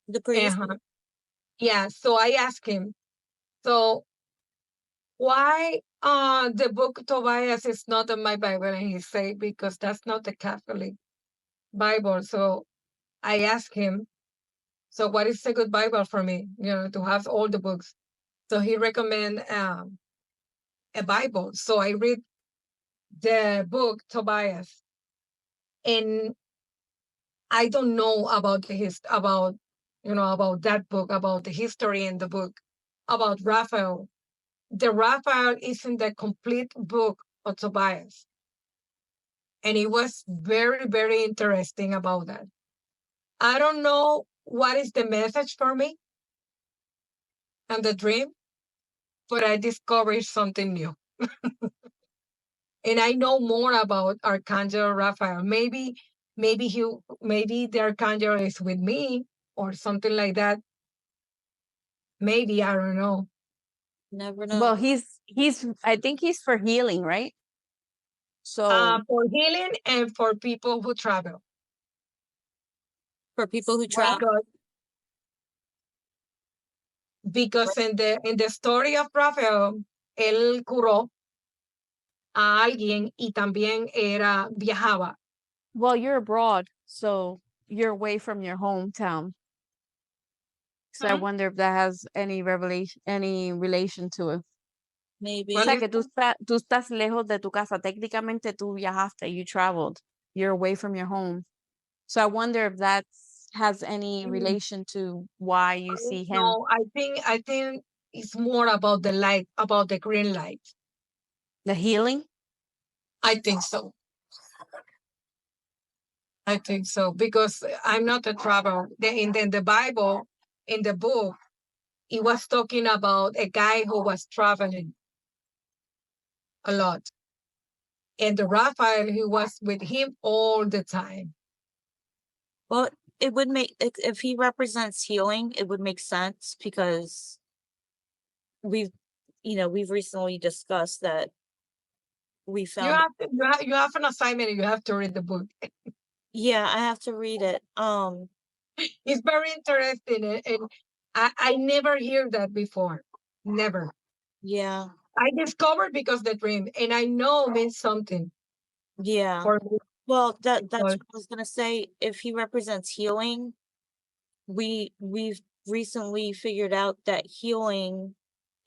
[SPEAKER 2] The priest.
[SPEAKER 3] Yeah, so I asked him, so why the book Tobias is not in my Bible? And he said, because that's not the Catholic Bible. So I asked him, so what is a good Bible for me, to have all the books? So he recommended a Bible. So I read the book Tobias, and I don't know about about that book, about the history in the book, about Raphael. The Raphael isn't the complete book of Tobias. And it was very, very interesting about that. I don't know what is the message for me and the dream, but I discovered something new. And I know more about Archangel Raphael. Maybe the Archangel is with me or something like that. Maybe, I don't know.
[SPEAKER 2] Never know.
[SPEAKER 1] Well, I think he's for healing, right? So
[SPEAKER 3] For healing and for people who travel.
[SPEAKER 2] For people who travel.
[SPEAKER 3] Because in the story of Raphael, él curó a alguien y también viajaba.
[SPEAKER 1] well, you're abroad, so you're away from your hometown. So I wonder if that has any relation to it.
[SPEAKER 2] Maybe.
[SPEAKER 1] O sea, que tú estás lejos de tu casa. Técnicamente tú viajaste, you traveled. You're away from your home. So I wonder if that has any relation to why you see him.
[SPEAKER 3] No, I think it's more about the light, about the green light.
[SPEAKER 1] The healing?
[SPEAKER 3] I think so. I think so, because I'm not a traveler. In the Bible, in the book, it was talking about a guy who was traveling a lot. And the Raphael, he was with him all the time.
[SPEAKER 2] Well, it would make, if he represents healing, it would make sense because we've recently discussed that we found.
[SPEAKER 3] You have an assignment and you have to read the book.
[SPEAKER 2] Yeah, I have to read it.
[SPEAKER 3] It's very interesting, and I never hear that before. Never.
[SPEAKER 2] Yeah.
[SPEAKER 3] I discovered because the dream, and I know it means something.
[SPEAKER 2] Yeah.
[SPEAKER 3] For me.
[SPEAKER 2] Well, that's what I was gonna say. If he represents healing, we've recently figured out that healing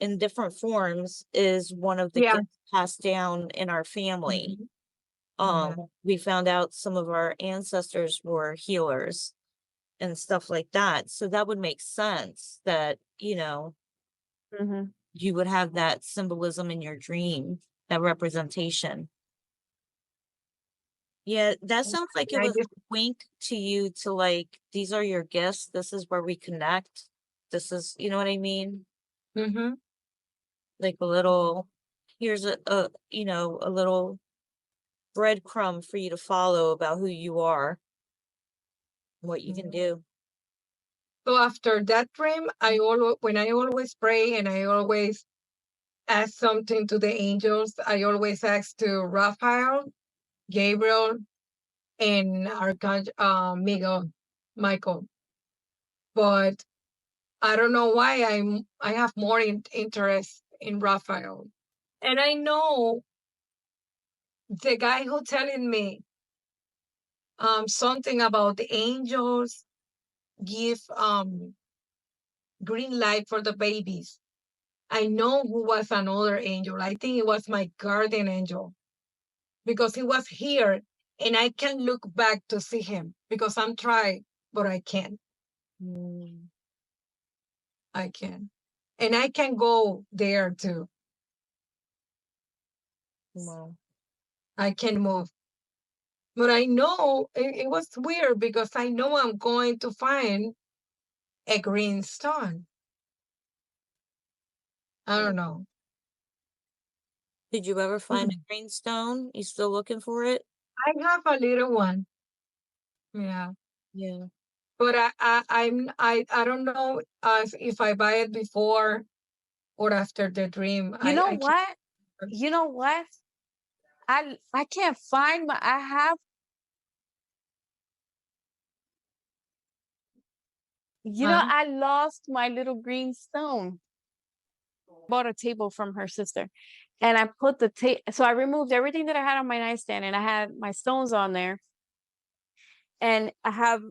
[SPEAKER 2] in different forms is one of the gifts passed down in our family. We found out some of our ancestors were healers and stuff like that. So that would make sense that,
[SPEAKER 1] Mhm.
[SPEAKER 2] you would have that symbolism in your dream, that representation. Yeah, that sounds like it
[SPEAKER 3] I
[SPEAKER 2] was
[SPEAKER 3] just,
[SPEAKER 2] a wink to you to like, these are your gifts. This is where we connect. This is, you know what I mean?
[SPEAKER 3] mhm.
[SPEAKER 2] Like a little, here's a little breadcrumb for you to follow about who you are, what you can do.
[SPEAKER 3] So after that dream, when I always pray and I always ask something to the angels, I always ask to Raphael, Gabriel, and Archangel Michael. But I don't know why I have more interest in Raphael. And I know the guy who telling me something about the angels give green light for the babies. I know who was another angel. I think it was my guardian angel because he was here and I can look back to see him because I'm trying, but I can't.
[SPEAKER 2] Mm,
[SPEAKER 3] I can. And I can go there too.
[SPEAKER 2] wow.
[SPEAKER 3] I can move. But I know it was weird because I know I'm going to find a green stone. I don't know.
[SPEAKER 2] Did you ever find a green stone? You still looking for it?
[SPEAKER 3] I have a little one. Yeah.
[SPEAKER 2] Yeah.
[SPEAKER 3] But I don't know if I buy it before or after the dream.
[SPEAKER 1] You know
[SPEAKER 3] I can't.
[SPEAKER 1] what? You know what? I can't find my I have
[SPEAKER 3] Huh?
[SPEAKER 1] I lost my little green stone. Bought a table from her sister. And I put so I removed everything that I had on my nightstand and I had my stones on there. And I have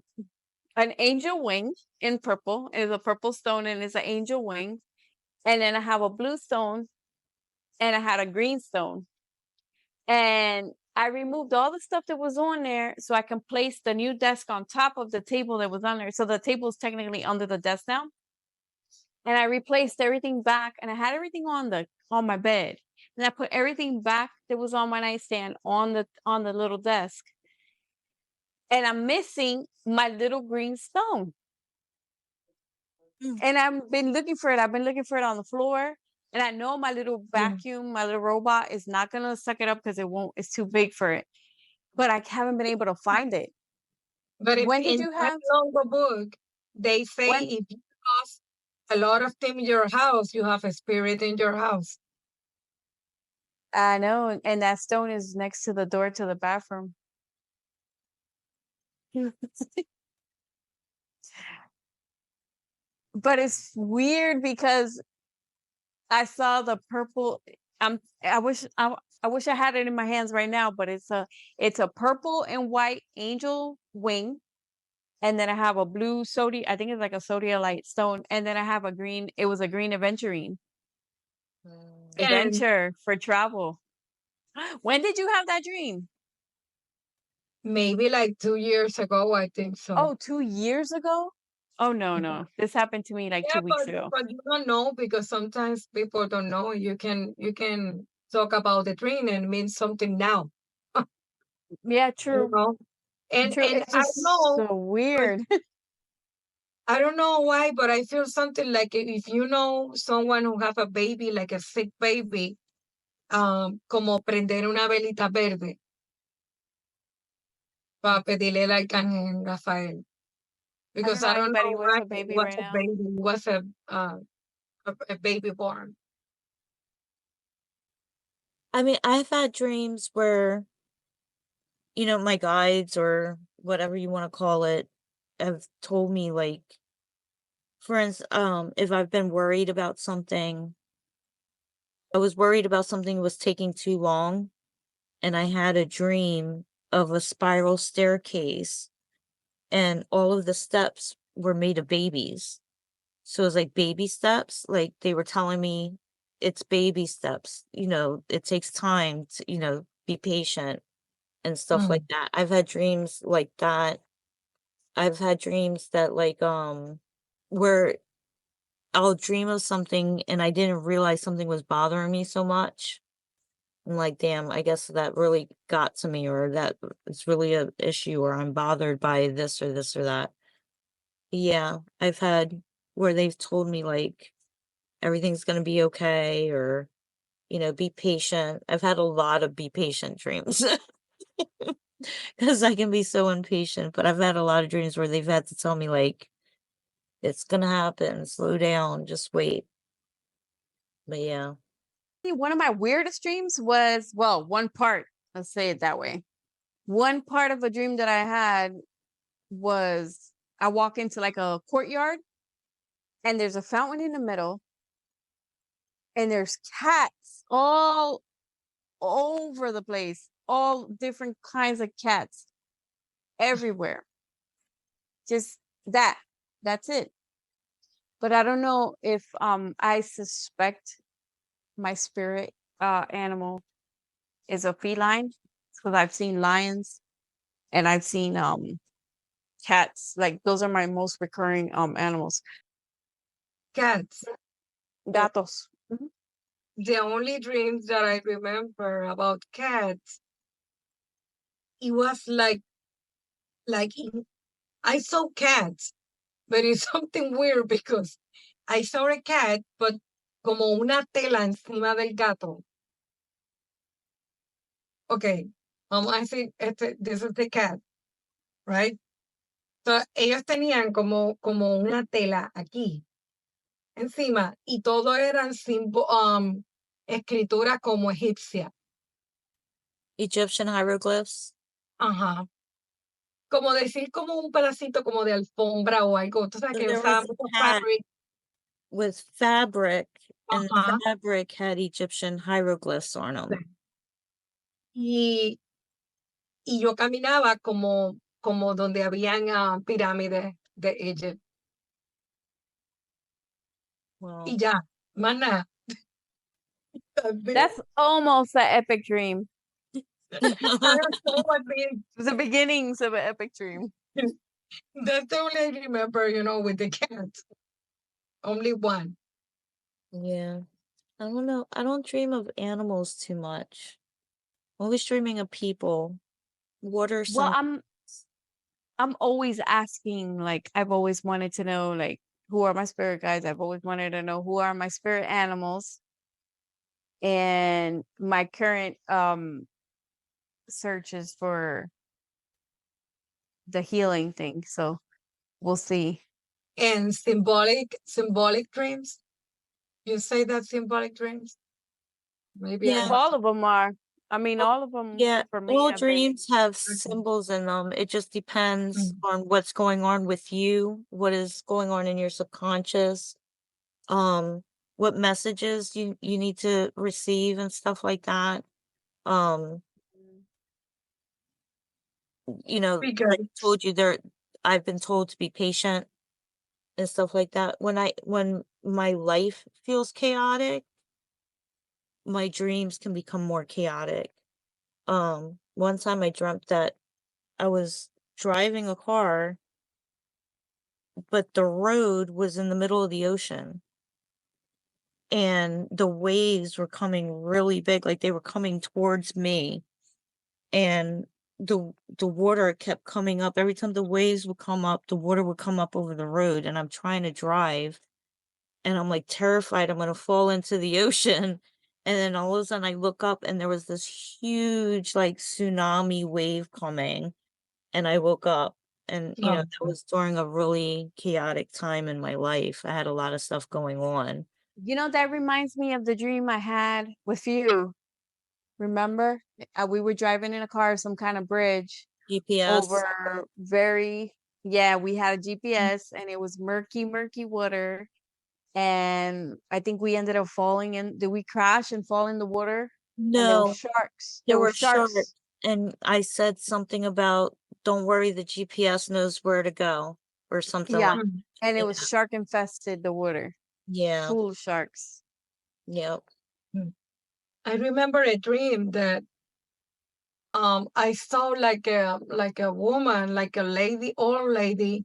[SPEAKER 1] an angel wing in purple. It's a purple stone and it's an angel wing. And then I have a blue stone and I had a green stone. And I removed all the stuff that was on there so I can place the new desk on top of the table that was on there. So the table is technically under the desk now. And I replaced everything back and I had everything on my bed. And I put everything back that was on my nightstand on the little desk. And I'm missing my little green stone.
[SPEAKER 2] Mm.
[SPEAKER 1] And I've been looking for it. I've been looking for it on the floor. And I know my little vacuum, my little robot is not gonna suck it up because it's too big for it. But I haven't been able to find it.
[SPEAKER 3] But
[SPEAKER 1] When did
[SPEAKER 3] in
[SPEAKER 1] you
[SPEAKER 3] that
[SPEAKER 1] have
[SPEAKER 3] longer book, they say
[SPEAKER 1] when
[SPEAKER 3] if you lost a lot of them in your house, you have a spirit in your house.
[SPEAKER 1] I know, and that stone is next to the door to the bathroom. But it's weird because I saw the purple. I wish I had it in my hands right now, but it's a purple and white angel wing, and then I have a blue sodium. I think it's like a sodialite stone, and then I have a green. It was a green aventurine
[SPEAKER 3] And
[SPEAKER 1] adventure for travel. When did you have that dream?
[SPEAKER 3] maybe like 2 years ago, I think so.
[SPEAKER 1] Oh, 2 years ago? Oh no,
[SPEAKER 3] Yeah,
[SPEAKER 1] no. This happened to me like
[SPEAKER 3] yeah,
[SPEAKER 1] 2 weeks ago.
[SPEAKER 3] but you don't know because sometimes people don't know. You can talk about the dream and mean something now,
[SPEAKER 1] Yeah,
[SPEAKER 3] you
[SPEAKER 1] true.
[SPEAKER 3] know.
[SPEAKER 1] True.
[SPEAKER 3] And
[SPEAKER 1] It's
[SPEAKER 3] I don't
[SPEAKER 1] just
[SPEAKER 3] know,
[SPEAKER 1] so
[SPEAKER 3] but
[SPEAKER 1] weird.
[SPEAKER 3] I don't know why, but I feel something like if you know someone who have a baby, like a sick baby, como prender una velita verde para pedirle al arcángel Rafael.
[SPEAKER 1] I don't
[SPEAKER 3] Because
[SPEAKER 1] know
[SPEAKER 3] I don't
[SPEAKER 1] anybody
[SPEAKER 3] know
[SPEAKER 1] with
[SPEAKER 3] why
[SPEAKER 1] a
[SPEAKER 3] it
[SPEAKER 1] baby
[SPEAKER 3] was
[SPEAKER 1] right
[SPEAKER 3] a
[SPEAKER 1] now.
[SPEAKER 3] baby, it was a baby born.
[SPEAKER 2] I mean, I've had dreams where, my guides or whatever you want to call it have told me like, for instance, if I've been worried about something, I was worried about something was taking too long, and I had a dream of a spiral staircase, and all of the steps were made of babies. So it was like baby steps. Like they were telling me it's baby steps. It takes time to, be patient. and stuff like that. I've had dreams like that. I've had dreams that like where I'll dream of something and I didn't realize something was bothering me so much. I'm like, damn, I guess that really got to me, or that it's really a issue, or I'm bothered by this or this or that. Yeah, I've had where they've told me like everything's gonna be okay, or be patient. I've had a lot of be patient dreams because I can be so impatient, but I've had a lot of dreams where they've had to tell me like it's gonna happen, slow down, just wait. But yeah.
[SPEAKER 1] One of my weirdest dreams was, well, one part, let's say it that way. One part of a dream that I had was I walk into like a courtyard and there's a fountain in the middle and there's cats all over the place, all different kinds of cats everywhere. Just that's it. But I don't know if I suspect my spirit animal is a feline, because I've seen lions and I've seen cats. Like those are my most recurring animals.
[SPEAKER 3] Cats.
[SPEAKER 1] Gatos. Mhm.
[SPEAKER 3] The only dreams that I remember about cats, it was I saw cats, but it's something weird because I saw a cat, but como una tela encima del gato. Okay, vamos a decir, this is the cat, right? So, ellos tenían como una tela aquí, encima, y todo eran escritura como egipcia.
[SPEAKER 2] Egyptian hieroglyphs.
[SPEAKER 3] Ajá. Como decir como un pedacito como de alfombra o algo. Tú sabes
[SPEAKER 2] So
[SPEAKER 3] que
[SPEAKER 2] there was
[SPEAKER 3] usaban
[SPEAKER 2] a
[SPEAKER 3] mucho
[SPEAKER 2] cat
[SPEAKER 3] fabric.
[SPEAKER 2] with fabric, and the
[SPEAKER 3] Ajá.
[SPEAKER 2] fabric had Egyptian hieroglyphs on them.
[SPEAKER 3] Y yo caminaba como donde habían pirámides de Egipto.
[SPEAKER 2] Well,
[SPEAKER 3] Y ya, más nada.
[SPEAKER 1] That's almost an epic dream.
[SPEAKER 3] That's
[SPEAKER 1] The beginnings of an epic dream.
[SPEAKER 3] the only I remember, with the cats. Only one.
[SPEAKER 2] yeah. I don't know. I don't dream of animals too much. Always dreaming of people. What are
[SPEAKER 1] Well,
[SPEAKER 2] some?
[SPEAKER 1] I'm always asking, like I've always wanted to know, like, who are my spirit guides? I've always wanted to know who are my spirit animals. And my current search is for the healing thing. So we'll see.
[SPEAKER 3] And symbolic dreams. You say that symbolic dreams? Maybe I
[SPEAKER 2] Yeah.
[SPEAKER 3] have
[SPEAKER 1] All of them are. I mean,
[SPEAKER 2] Well,
[SPEAKER 1] all of them
[SPEAKER 2] Yeah,
[SPEAKER 1] for me
[SPEAKER 2] all
[SPEAKER 1] have been.
[SPEAKER 2] dreams have symbols in them. It just depends
[SPEAKER 3] Mm.
[SPEAKER 2] on what's going on with you, what is going on in your subconscious, what messages you need to receive and stuff like that. Um, like I
[SPEAKER 3] Because
[SPEAKER 2] told you, I've been told to be patient and stuff like that. When my life feels chaotic, my dreams can become more chaotic. One time I dreamt that I was driving a car, but the road was in the middle of the ocean and the waves were coming really big, like they were coming towards me. And the water kept coming up. Every time the waves would come up, the water would come up over the road, and I'm trying to drive and I'm like terrified I'm gonna fall into the ocean. And then all of a sudden I look up and there was this huge like tsunami wave coming, and I woke up. And that was during a really chaotic time in my life. I had a lot of stuff going on.
[SPEAKER 1] That reminds me of the dream I had with you. Remember? We were driving in a car, some kind of bridge
[SPEAKER 2] GPS.
[SPEAKER 1] over we had a GPS and it was murky, murky water. And I think we ended up falling in. Did we crash and fall in the water? And there were
[SPEAKER 2] No,
[SPEAKER 1] sharks.
[SPEAKER 2] there
[SPEAKER 1] There were
[SPEAKER 2] were sharks.
[SPEAKER 1] sharks.
[SPEAKER 2] And I said something about, don't worry, the GPS knows where to go, or something
[SPEAKER 1] Yeah.
[SPEAKER 2] like
[SPEAKER 1] And it
[SPEAKER 2] that.
[SPEAKER 1] was shark infested, the water.
[SPEAKER 2] Yeah.
[SPEAKER 1] Full of sharks.
[SPEAKER 2] Yep.
[SPEAKER 3] I remember a dream that I saw like a woman, like a lady, old lady,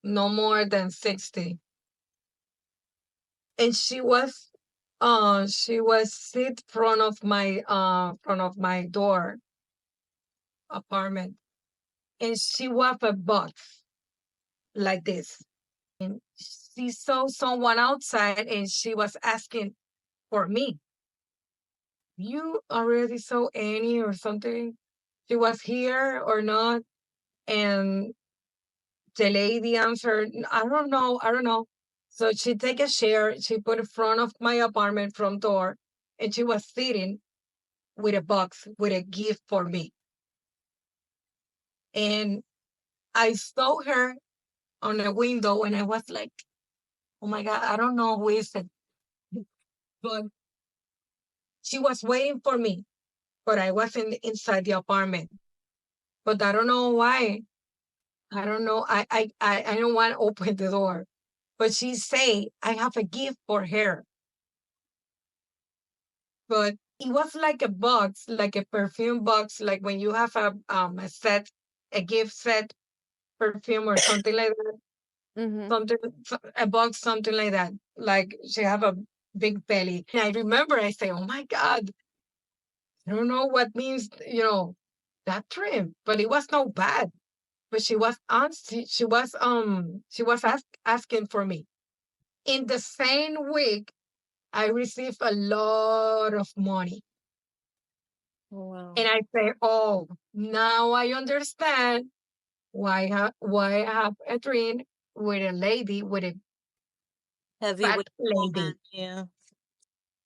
[SPEAKER 3] no more than 60. And she was sit front of my door apartment, and she was a box like this. And she saw someone outside, and she was asking for me. You already saw Annie or something? She was here or not? And the lady answered, I don't know, I don't know. So she take a chair, she put in front of my apartment front door, and she was sitting with a box with a gift for me. And I saw her on the window, and I was like, oh my God, I don't know who is it. But she was waiting for me, but I wasn't inside the apartment. But I don't know why. I don't know. I don't want to open the door. But she say I have a gift for her. But it was like a box, like a perfume box, like when you have a set, a gift set perfume or something like that.
[SPEAKER 1] Mm-hmm.
[SPEAKER 3] A box, something like that. Like she have a big belly. And I remember I say, oh my God, I don't know what means, that dream, but it was no bad. But she was asking for me. In the same week, I received a lot of money.
[SPEAKER 2] Wow.
[SPEAKER 3] And I say, oh, now I understand why I have a dream with a lady, with a
[SPEAKER 2] Heavy
[SPEAKER 3] fat
[SPEAKER 2] with
[SPEAKER 3] lady.
[SPEAKER 2] yeah.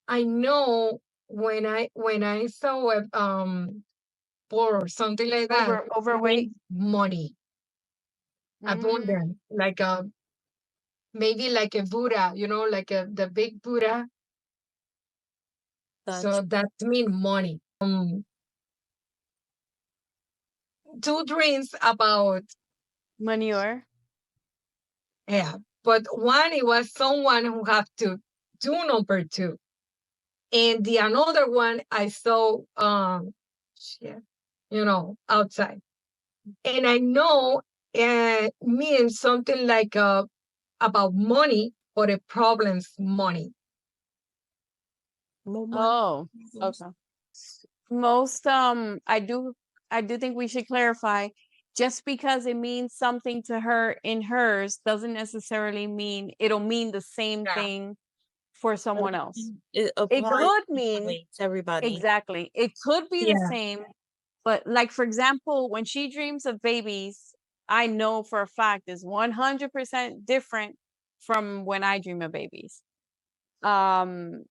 [SPEAKER 3] I know when I saw a poor or something like that,
[SPEAKER 1] Overweight.
[SPEAKER 3] money, abundant, like a maybe like a Buddha, like the big Buddha.
[SPEAKER 2] Gotcha.
[SPEAKER 3] So that mean money. Two dreams about
[SPEAKER 1] Manure.
[SPEAKER 3] yeah, but one it was someone who have to do number two, and the another one I saw shit, outside, and I know it means something like about money, but a problem's money.
[SPEAKER 2] More money.
[SPEAKER 1] Oh, okay. Most I do think we should clarify, just because it means something to her in hers doesn't necessarily mean it'll mean the same
[SPEAKER 3] Yeah.
[SPEAKER 1] thing for someone else.
[SPEAKER 2] It
[SPEAKER 1] It
[SPEAKER 2] applies
[SPEAKER 1] could mean
[SPEAKER 2] differently to everybody.
[SPEAKER 1] exactly. It could be the
[SPEAKER 3] Yeah.
[SPEAKER 1] same, but like for example, when she dreams of babies, I know for a fact is 100% different from when I dream of babies. Um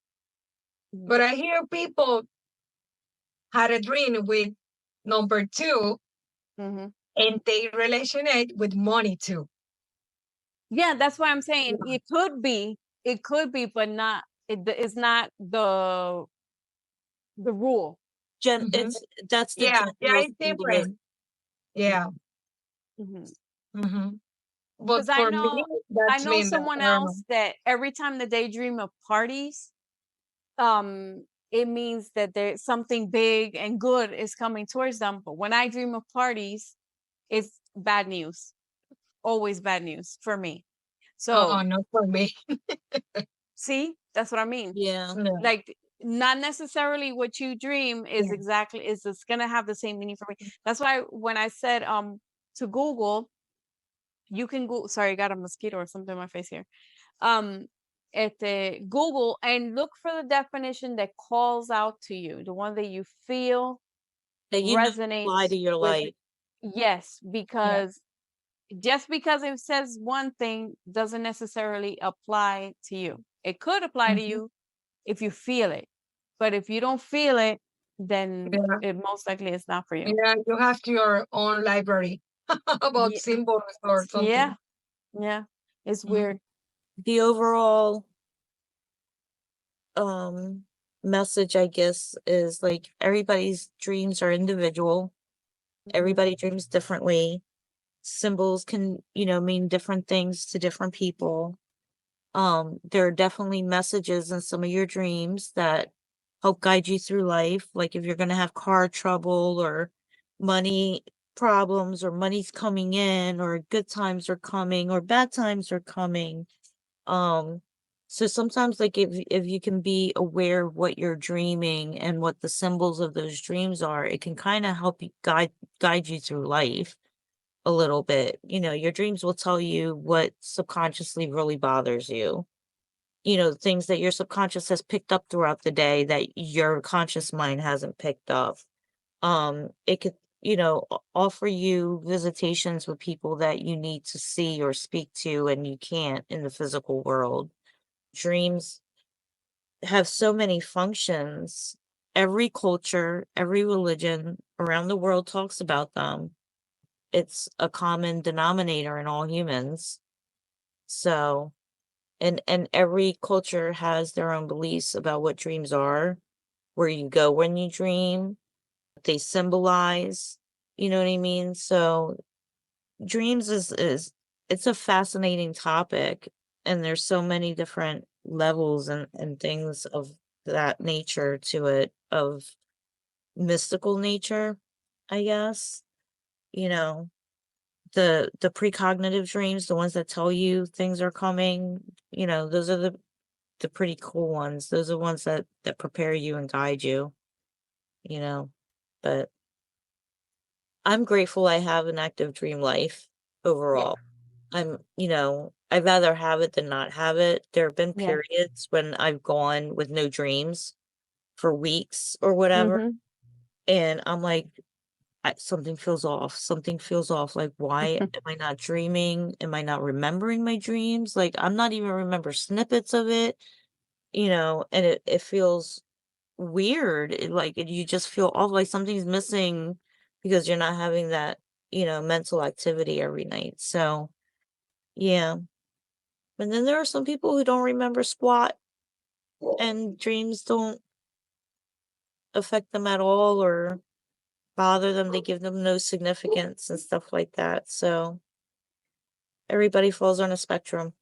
[SPEAKER 3] But I hear people had a dream with number two,
[SPEAKER 1] mhm.
[SPEAKER 3] and they relationate with money too.
[SPEAKER 1] Yeah, that's why I'm saying
[SPEAKER 3] Yeah.
[SPEAKER 1] it could be, but not it's not the rule.
[SPEAKER 3] Mhm.
[SPEAKER 2] That's the
[SPEAKER 3] Yeah,
[SPEAKER 2] general
[SPEAKER 3] it's
[SPEAKER 2] symbolism.
[SPEAKER 3] different. Yeah.
[SPEAKER 1] Because
[SPEAKER 3] But
[SPEAKER 1] I
[SPEAKER 3] for me,
[SPEAKER 1] know
[SPEAKER 3] that's mean that
[SPEAKER 1] someone
[SPEAKER 3] I don't know.
[SPEAKER 1] else that every time that they dream of parties, it means that there's something big and good is coming towards them. But when I dream of parties, it's bad news. Always bad news for me. So
[SPEAKER 3] Not for me.
[SPEAKER 1] see, that's what I mean.
[SPEAKER 2] Yeah.
[SPEAKER 3] No.
[SPEAKER 1] Like not necessarily what you dream is
[SPEAKER 3] Yeah.
[SPEAKER 1] exactly is it's gonna have the same meaning for me. That's why when I said to Google, you can go sorry, I got a mosquito or something in my face here. At the Google and look for the definition that calls out to you, the one that you feel
[SPEAKER 2] That apply
[SPEAKER 1] resonates
[SPEAKER 2] to your
[SPEAKER 1] with
[SPEAKER 2] life.
[SPEAKER 1] yes,
[SPEAKER 3] Yeah.
[SPEAKER 1] because just because it says one thing doesn't necessarily apply to you. It could apply to
[SPEAKER 3] Mhm.
[SPEAKER 1] you if you feel it. But if you don't feel it, then
[SPEAKER 3] Yeah.
[SPEAKER 1] it most likely is not for you.
[SPEAKER 3] Yeah, you have your own library about
[SPEAKER 1] Ye-
[SPEAKER 3] symbols or
[SPEAKER 1] Yeah,
[SPEAKER 3] something.
[SPEAKER 1] yeah. It's
[SPEAKER 3] Mhm.
[SPEAKER 1] weird.
[SPEAKER 2] The overall message, I guess, is like everybody's dreams are individual. Everybody dreams differently. Symbols can, mean different things to different people. There are definitely messages in some of your dreams that help guide you through life. Like if you're going to have car trouble or money problems, or money's coming in, or good times are coming, or bad times are coming. So sometimes, like, if you can be aware of what you're dreaming and what the symbols of those dreams are, it can kind of help you guide you through life a little bit. Your dreams will tell you what subconsciously really bothers you. Things that your subconscious has picked up throughout the day that your conscious mind hasn't picked up. It could, offer you visitations with people that you need to see or speak to and you can't in the physical world. Dreams have so many functions. Every culture, every religion around the world talks about them. It's a common denominator in all humans. So, and every culture has their own beliefs about what dreams are, where you go when you dream, what they symbolize. You know what I mean? So dreams is it's a fascinating topic, and there's so many different levels and things of that nature to it, of mystical nature, I guess. You know, the precognitive dreams, the ones that tell you things are coming, those are the pretty cool ones. Those are ones that prepare you and guide you, you know. But I'm grateful I have an active dream life overall. I'd rather have it than not have it. There have been
[SPEAKER 1] Yeah.
[SPEAKER 2] periods when I've gone with no dreams for weeks or whatever,
[SPEAKER 1] Mm-hmm.
[SPEAKER 2] and I'm like, something feels off. Something feels off. Like, why am I not dreaming? Am I not remembering my dreams? Like, I'm not even remember snippets of it, and it feels weird. You just feel off, like something's missing because you're not having that, mental activity every night. So, yeah. And then there are some people who don't remember squat, and dreams don't affect them at all or bother them. They give them no significance and stuff like that. So everybody falls on a spectrum.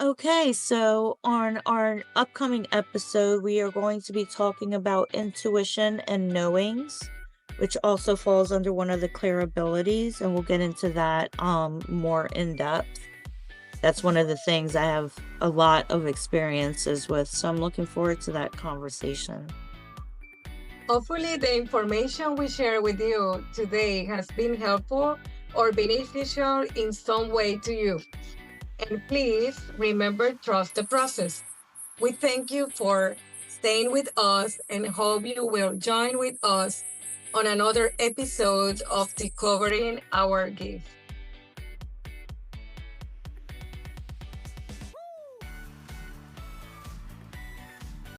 [SPEAKER 2] Okay, so on our upcoming episode, we are going to be talking about intuition and knowings, which also falls under one of the Clair abilities, and we'll get into that more in depth. That's one of the things I have a lot of experiences with, so I'm looking forward to that conversation.
[SPEAKER 3] Hopefully, the information we share with you today has been helpful or beneficial in some way to you. And please remember, trust the process. We thank you for staying with us and hope you will join with us on another episode of Discovering Our Gift.